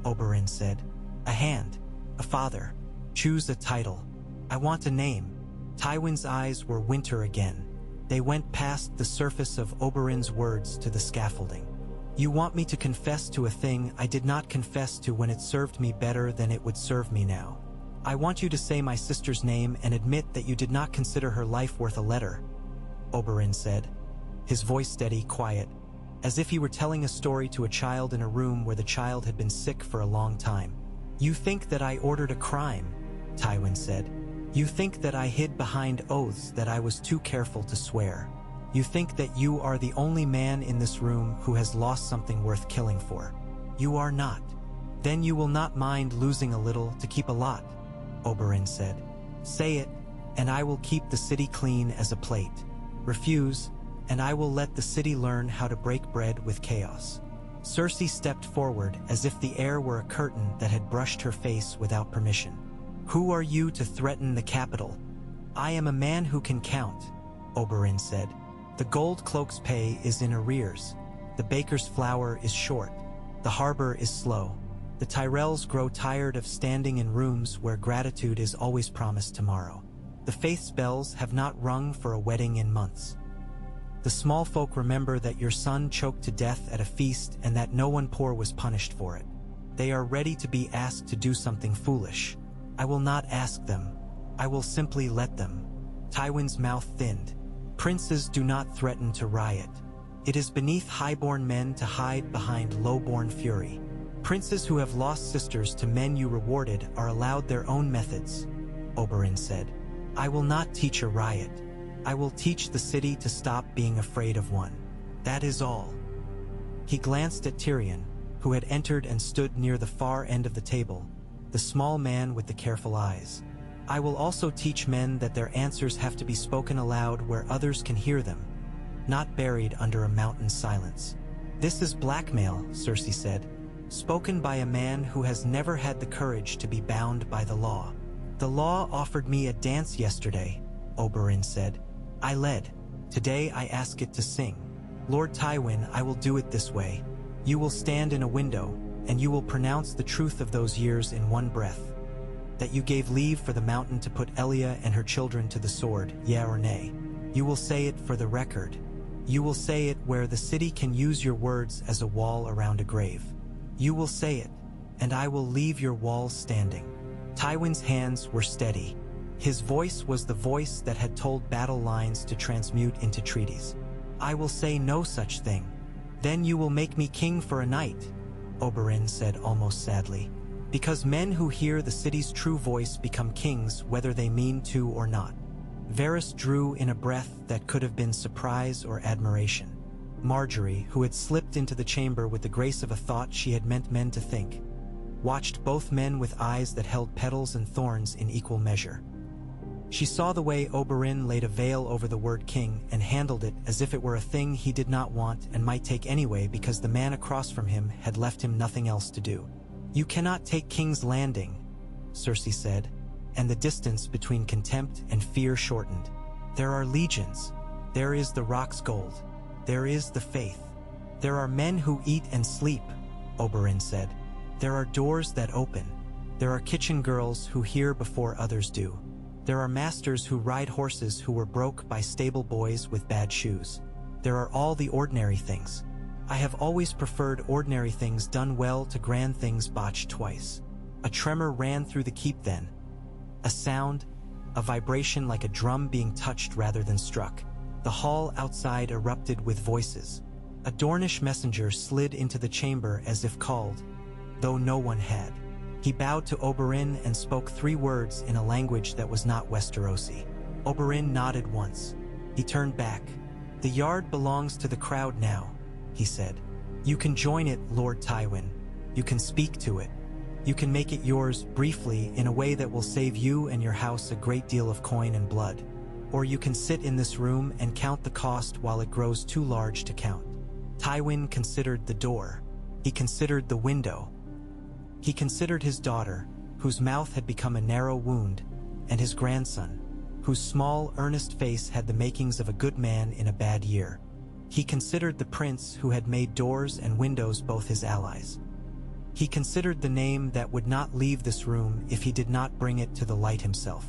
Oberyn said. A hand. A father. Choose a title. I want a name. Tywin's eyes were winter again. They went past the surface of Oberyn's words to the scaffolding. You want me to confess to a thing I did not confess to when it served me better than it would serve me now. I want you to say my sister's name and admit that you did not consider her life worth a letter, Oberyn said, his voice steady, quiet, as if he were telling a story to a child in a room where the child had been sick for a long time. You think that I ordered a crime, Tywin said. You think that I hid behind oaths that I was too careful to swear. You think that you are the only man in this room who has lost something worth killing for. You are not. Then you will not mind losing a little to keep a lot, Oberyn said. Say it, and I will keep the city clean as a plate. Refuse, and I will let the city learn how to break bread with chaos. Cersei stepped forward as if the air were a curtain that had brushed her face without permission. Who are you to threaten the capital? I am a man who can count, Oberyn said. The gold cloak's pay is in arrears. The baker's flour is short. The harbor is slow. The Tyrells grow tired of standing in rooms where gratitude is always promised tomorrow. The faith's bells have not rung for a wedding in months. The small folk remember that your son choked to death at a feast and that no one poor was punished for it. They are ready to be asked to do something foolish. I will not ask them. I will simply let them. Tywin's mouth thinned. Princes do not threaten to riot. It is beneath high-born men to hide behind low-born fury. Princes who have lost sisters to men you rewarded are allowed their own methods, Oberyn said. I will not teach a riot. I will teach the city to stop being afraid of one. That is all. He glanced at Tyrion, who had entered and stood near the far end of the table, the small man with the careful eyes. I will also teach men that their answers have to be spoken aloud where others can hear them, not buried under a mountain silence. This is blackmail, Cersei said, spoken by a man who has never had the courage to be bound by the law. The law offered me a dance yesterday, Oberyn said. I led. Today I ask it to sing. Lord Tywin, I will do it this way. You will stand in a window, and you will pronounce the truth of those years in one breath. That you gave leave for the mountain to put Elia and her children to the sword, yeah or nay. You will say it for the record. You will say it where the city can use your words as a wall around a grave. You will say it, and I will leave your walls standing. Tywin's hands were steady. His voice was the voice that had told battle lines to transmute into treaties. I will say no such thing. Then you will make me king for a night, Oberyn said almost sadly. Because men who hear the city's true voice become kings whether they mean to or not. Varys drew in a breath that could have been surprise or admiration. Marjorie, who had slipped into the chamber with the grace of a thought she had meant men to think, watched both men with eyes that held petals and thorns in equal measure. She saw the way Oberyn laid a veil over the word king and handled it as if it were a thing he did not want and might take anyway because the man across from him had left him nothing else to do. You cannot take King's Landing, Cersei said, and the distance between contempt and fear shortened. There are legions. There is the rock's gold. There is the faith. There are men who eat and sleep, Oberyn said. There are doors that open. There are kitchen girls who hear before others do. There are masters who ride horses who were broke by stable boys with bad shoes. There are all the ordinary things. I have always preferred ordinary things done well to grand things botched twice. A tremor ran through the keep then. A sound, a vibration like a drum being touched rather than struck. The hall outside erupted with voices. A Dornish messenger slid into the chamber as if called, though no one had. He bowed to Oberyn and spoke 3 words in a language that was not Westerosi. Oberyn nodded once. He turned back. "The yard belongs to the crowd now," he said. "You can join it, Lord Tywin. You can speak to it. You can make it yours briefly in a way that will save you and your house a great deal of coin and blood. Or you can sit in this room and count the cost while it grows too large to count." Tywin considered the door. He considered the window. He considered his daughter, whose mouth had become a narrow wound, and his grandson, whose small, earnest face had the makings of a good man in a bad year. He considered the prince who had made doors and windows both his allies. He considered the name that would not leave this room if he did not bring it to the light himself.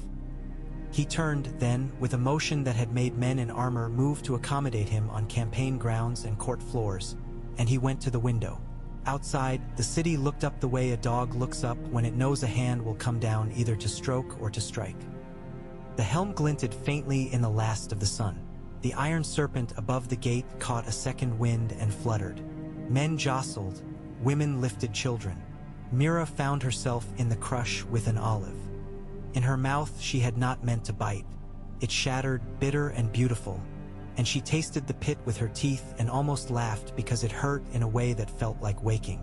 He turned, then, with a motion that had made men in armor move to accommodate him on campaign grounds and court floors, and he went to the window. Outside, the city looked up the way a dog looks up when it knows a hand will come down either to stroke or to strike. The helm glinted faintly in the last of the sun. The iron serpent above the gate caught a second wind and fluttered. Men jostled, women lifted children. Mira found herself in the crush with an olive. In her mouth she had not meant to bite. It shattered, bitter and beautiful, and she tasted the pit with her teeth and almost laughed because it hurt in a way that felt like waking.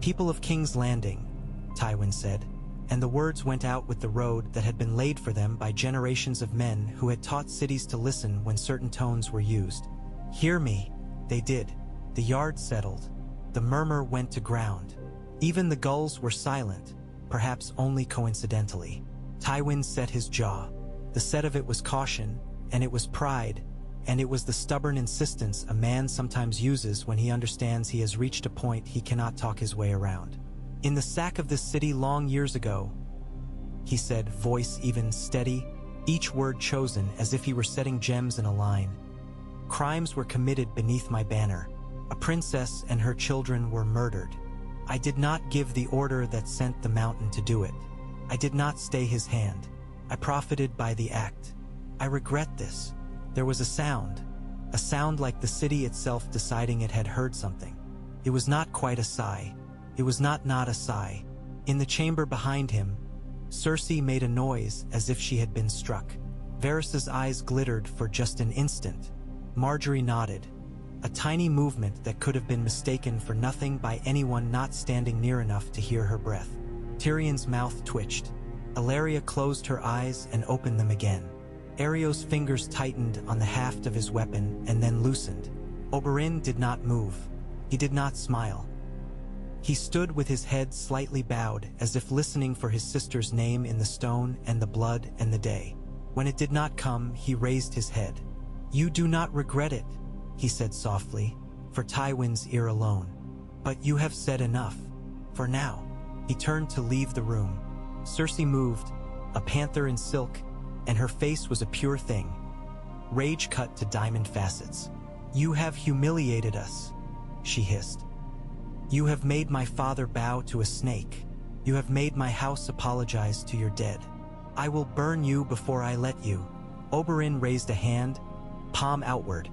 "People of King's Landing," Tywin said, and the words went out with the road that had been laid for them by generations of men who had taught cities to listen when certain tones were used. "Hear me." They did. The yard settled. The murmur went to ground. Even the gulls were silent, perhaps only coincidentally. Tywin set his jaw. The set of it was caution, and it was pride, and it was the stubborn insistence a man sometimes uses when he understands he has reached a point he cannot talk his way around. "In the sack of this city long years ago," he said, voice even, steady, each word chosen as if he were setting gems in a line, "crimes were committed beneath my banner. A princess and her children were murdered. I did not give the order that sent the mountain to do it. I did not stay his hand. I profited by the act. I regret this." There was a sound like the city itself deciding it had heard something. It was not quite a sigh. It was not a sigh. In the chamber behind him, Cersei made a noise as if she had been struck. Varys's eyes glittered for just an instant. Marjorie nodded. A tiny movement that could have been mistaken for nothing by anyone not standing near enough to hear her breath. Tyrion's mouth twitched. Elaria closed her eyes and opened them again. Ario's fingers tightened on the haft of his weapon and then loosened. Oberyn did not move. He did not smile. He stood with his head slightly bowed, as if listening for his sister's name in the stone and the blood and the day. When it did not come, he raised his head. "You do not regret it," he said softly, for Tywin's ear alone. "But you have said enough. For now." He turned to leave the room. Cersei moved, a panther in silk, and her face was a pure thing. Rage cut to diamond facets. "You have humiliated us," she hissed. "You have made my father bow to a snake. You have made my house apologize to your dead. I will burn you before I let you." Oberyn raised a hand, palm outward,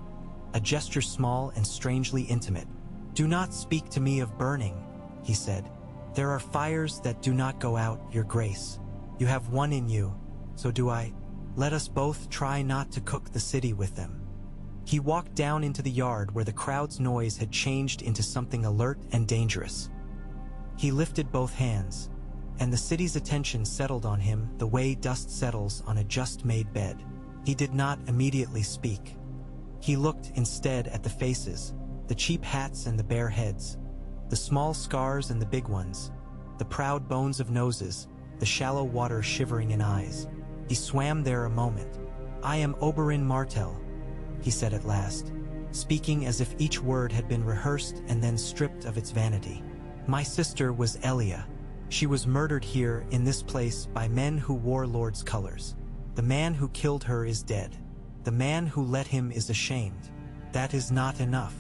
a gesture small and strangely intimate. "Do not speak to me of burning," he said. "There are fires that do not go out, your grace. You have one in you, so do I. Let us both try not to cook the city with them." He walked down into the yard where the crowd's noise had changed into something alert and dangerous. He lifted both hands, and the city's attention settled on him the way dust settles on a just-made bed. He did not immediately speak. He looked instead at the faces, the cheap hats and the bare heads, the small scars and the big ones, the proud bones of noses, the shallow water shivering in eyes. He swam there a moment. "I am Oberyn Martell," he said at last, speaking as if each word had been rehearsed and then stripped of its vanity. "My sister was Elia. She was murdered here in this place by men who wore Lord's colors. The man who killed her is dead. The man who let him is ashamed. That is not enough.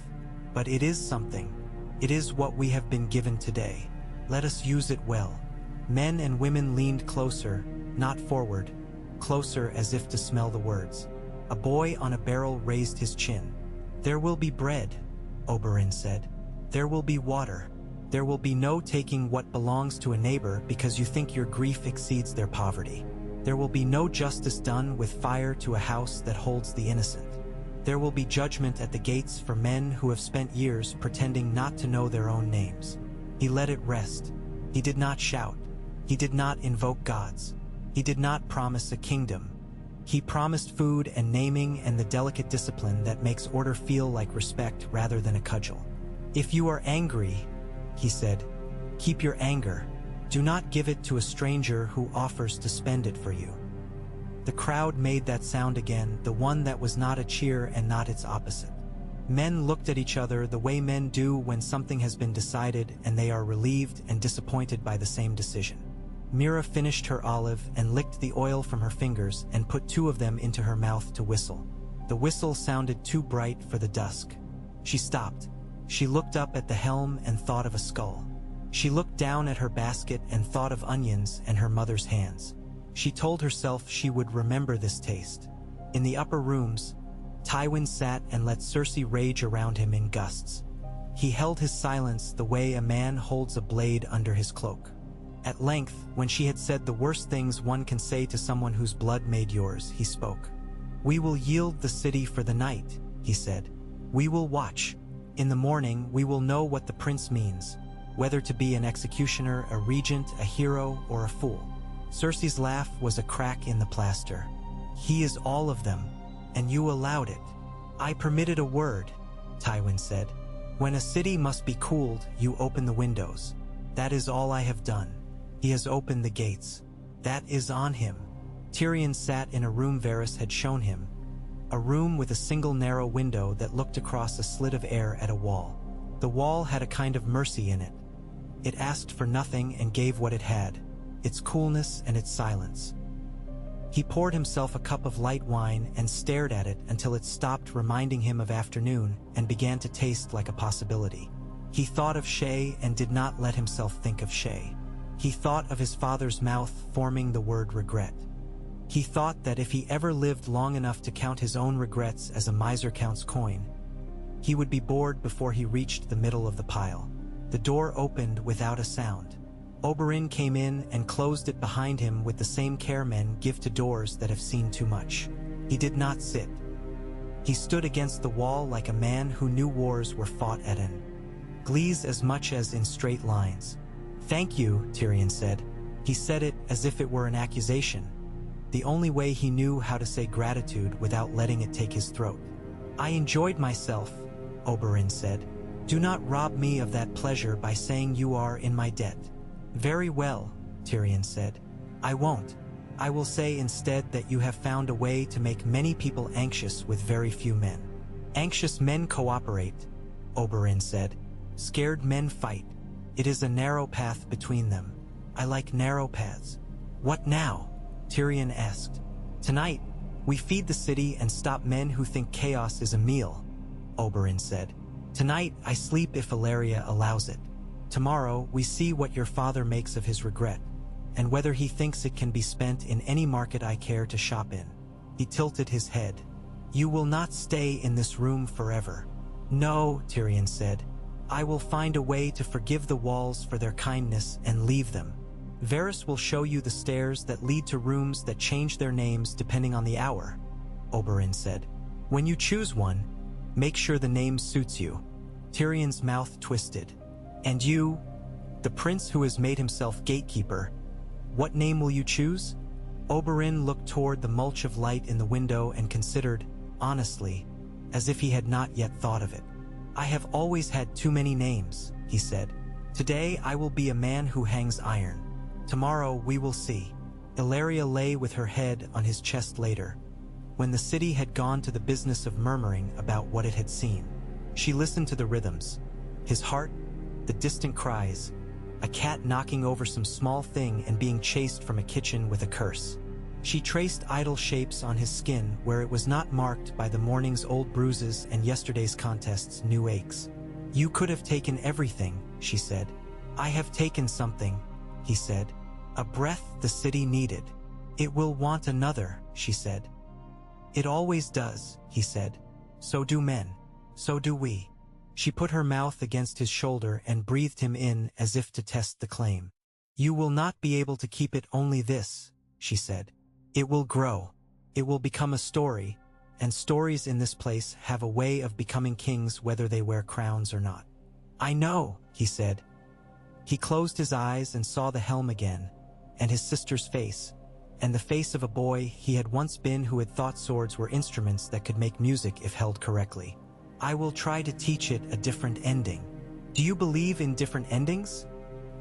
But it is something. It is what we have been given today. Let us use it well." Men and women leaned closer, not forward, closer as if to smell the words. A boy on a barrel raised his chin. "There will be bread," Oberyn said. "There will be water. There will be no taking what belongs to a neighbor because you think your grief exceeds their poverty. There will be no justice done with fire to a house that holds the innocent. There will be judgment at the gates for men who have spent years pretending not to know their own names." He let it rest. He did not shout. He did not invoke gods. He did not promise a kingdom. He promised food and naming and the delicate discipline that makes order feel like respect rather than a cudgel. "If you are angry," he said, "keep your anger. Do not give it to a stranger who offers to spend it for you." The crowd made that sound again, the one that was not a cheer and not its opposite. Men looked at each other the way men do when something has been decided and they are relieved and disappointed by the same decision. Mira finished her olive and licked the oil from her fingers and put 2 of them into her mouth to whistle. The whistle sounded too bright for the dusk. She stopped. She looked up at the helm and thought of a skull. She looked down at her basket and thought of onions and her mother's hands. She told herself she would remember this taste. In the upper rooms, Tywin sat and let Cersei rage around him in gusts. He held his silence the way a man holds a blade under his cloak. At length, when she had said the worst things one can say to someone whose blood made yours, he spoke. "We will yield the city for the night," he said. "We will watch. In the morning, we will know what the prince means, whether to be an executioner, a regent, a hero, or a fool." Cersei's laugh was a crack in the plaster. "He is all of them, and you allowed it." "I permitted a word," Tywin said. "When a city must be cooled, you open the windows. That is all I have done. He has opened the gates. That is on him." Tyrion sat in a room Varys had shown him, a room with a single narrow window that looked across a slit of air at a wall. The wall had a kind of mercy in it. It asked for nothing and gave what it had, its coolness and its silence. He poured himself a cup of light wine and stared at it until it stopped reminding him of afternoon and began to taste like a possibility. He thought of Shay and did not let himself think of Shay. He thought of his father's mouth forming the word regret. He thought that if he ever lived long enough to count his own regrets as a miser counts coin, he would be bored before he reached the middle of the pile. The door opened without a sound. Oberyn came in and closed it behind him with the same care men give to doors that have seen too much. He did not sit. He stood against the wall like a man who knew wars were fought at an glees as much as in straight lines. "Thank you," Tyrion said. He said it as if it were an accusation, the only way he knew how to say gratitude without letting it take his throat. "I enjoyed myself," Oberyn said. "Do not rob me of that pleasure by saying you are in my debt." "Very well," Tyrion said. "I won't. I will say instead that you have found a way to make many people anxious with very few men." "Anxious men cooperate," Oberyn said. "Scared men fight. It is a narrow path between them. I like narrow paths." "What now?" Tyrion asked. "Tonight, we feed the city and stop men who think chaos is a meal," Oberyn said. "Tonight, I sleep if Valeria allows it. Tomorrow, we see what your father makes of his regret, and whether he thinks it can be spent in any market I care to shop in." He tilted his head. "You will not stay in this room forever." "No," Tyrion said. "I will find a way to forgive the walls for their kindness and leave them. Varys will show you the stairs that lead to rooms that change their names depending on the hour," Oberyn said. "When you choose one, make sure the name suits you." Tyrion's mouth twisted. "And you, the prince who has made himself gatekeeper, what name will you choose?" Oberyn looked toward the mulch of light in the window and considered, honestly, as if he had not yet thought of it. "I have always had too many names," he said. "Today I will be a man who hangs iron. Tomorrow we will see." Illyria lay with her head on his chest later, when the city had gone to the business of murmuring about what it had seen. She listened to the rhythms, his heart, the distant cries, a cat knocking over some small thing and being chased from a kitchen with a curse. She traced idle shapes on his skin where it was not marked by the morning's old bruises and yesterday's contest's new aches. "You could have taken everything," she said. "I have taken something," he said. "A breath the city needed." "It will want another," she said. "It always does," he said. "So do men. So do we." She put her mouth against his shoulder and breathed him in as if to test the claim. "You will not be able to keep it only this," she said. "It will grow. It will become a story, and stories in this place have a way of becoming kings whether they wear crowns or not." "I know," he said. He closed his eyes and saw the helm again, and his sister's face, and the face of a boy he had once been who had thought swords were instruments that could make music if held correctly. "I will try to teach it a different ending." "Do you believe in different endings?"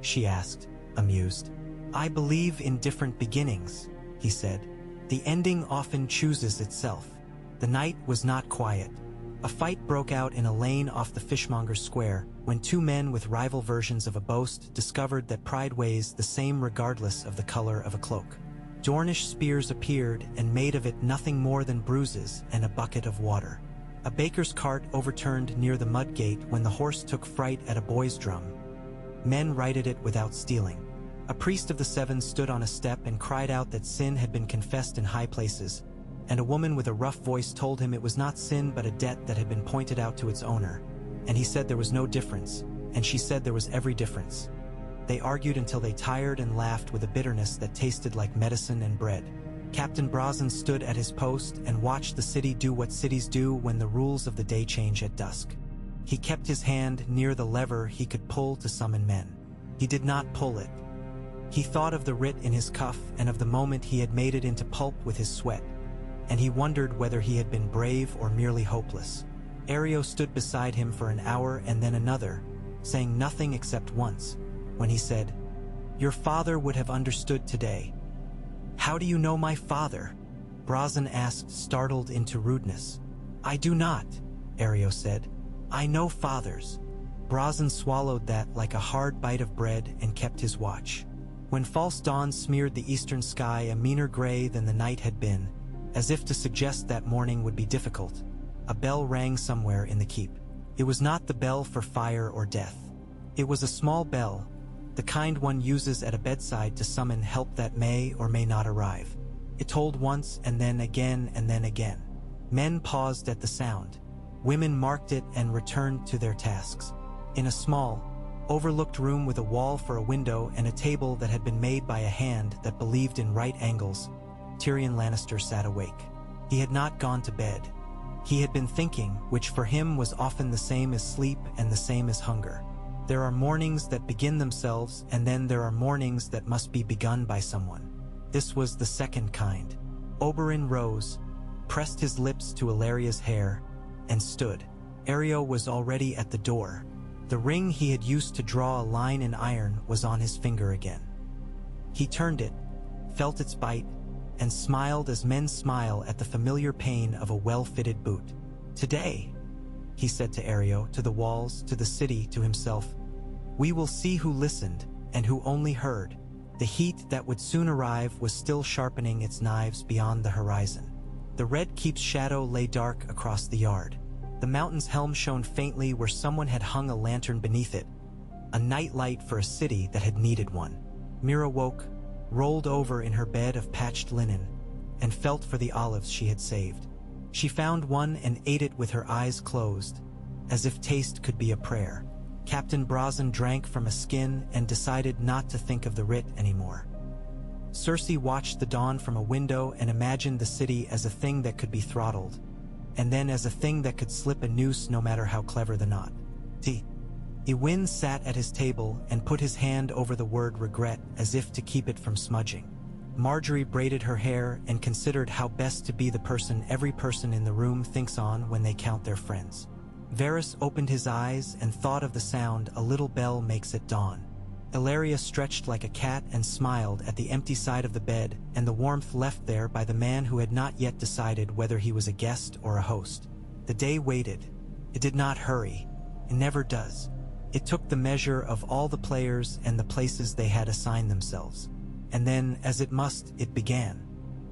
she asked, amused. "I believe in different beginnings," he said. "The ending often chooses itself." The night was not quiet. A fight broke out in a lane off the fishmonger's square when two men with rival versions of a boast discovered that pride weighs the same regardless of the color of a cloak. Dornish spears appeared and made of it nothing more than bruises and a bucket of water. A baker's cart overturned near the mud gate when the horse took fright at a boy's drum. Men righted it without stealing. A priest of the Seven stood on a step and cried out that sin had been confessed in high places, and a woman with a rough voice told him it was not sin but a debt that had been pointed out to its owner, and he said there was no difference, and she said there was every difference. They argued until they tired and laughed with a bitterness that tasted like medicine and bread. Captain Brazen stood at his post and watched the city do what cities do when the rules of the day change at dusk. He kept his hand near the lever he could pull to summon men. He did not pull it. He thought of the writ in his cuff and of the moment he had made it into pulp with his sweat, and he wondered whether he had been brave or merely hopeless. Ario stood beside him for an hour and then another, saying nothing except once, when he said, "Your father would have understood today." "How do you know my father?" Brazen asked, startled into rudeness. "I do not," Ario said. "I know fathers." Brazen swallowed that like a hard bite of bread and kept his watch. When false dawn smeared the eastern sky a meaner gray than the night had been, as if to suggest that morning would be difficult, a bell rang somewhere in the keep. It was not the bell for fire or death. It was a small bell, the kind one uses at a bedside to summon help that may or may not arrive. It tolled once and then again and then again. Men paused at the sound. Women marked it and returned to their tasks. In a small, overlooked room with a wall for a window and a table that had been made by a hand that believed in right angles, Tyrion Lannister sat awake. He had not gone to bed. He had been thinking, which for him was often the same as sleep and the same as hunger. There are mornings that begin themselves, and then there are mornings that must be begun by someone. This was the second kind. Oberyn rose, pressed his lips to Illyria's hair, and stood. Ario was already at the door. The ring he had used to draw a line in iron was on his finger again. He turned it, felt its bite, and smiled as men smile at the familiar pain of a well-fitted boot. "Today," he said to Ario, to the walls, to the city, to himself, "we will see who listened and who only heard." The heat that would soon arrive was still sharpening its knives beyond the horizon. The Red Keep's shadow lay dark across the yard. The mountain's helm shone faintly where someone had hung a lantern beneath it, a night light for a city that had needed one. Mira woke, rolled over in her bed of patched linen, and felt for the olives she had saved. She found one and ate it with her eyes closed, as if taste could be a prayer. Captain Brazen drank from a skin and decided not to think of the writ anymore. Cersei watched the dawn from a window and imagined the city as a thing that could be throttled, and then as a thing that could slip a noose no matter how clever the knot. Ewin sat at his table and put his hand over the word regret as if to keep it from smudging. Marjorie braided her hair and considered how best to be the person every person in the room thinks on when they count their friends. Varys opened his eyes and thought of the sound a little bell makes at dawn. Illyria stretched like a cat and smiled at the empty side of the bed and the warmth left there by the man who had not yet decided whether he was a guest or a host. The day waited. It did not hurry. It never does. It took the measure of all the players and the places they had assigned themselves. And then, as it must, it began.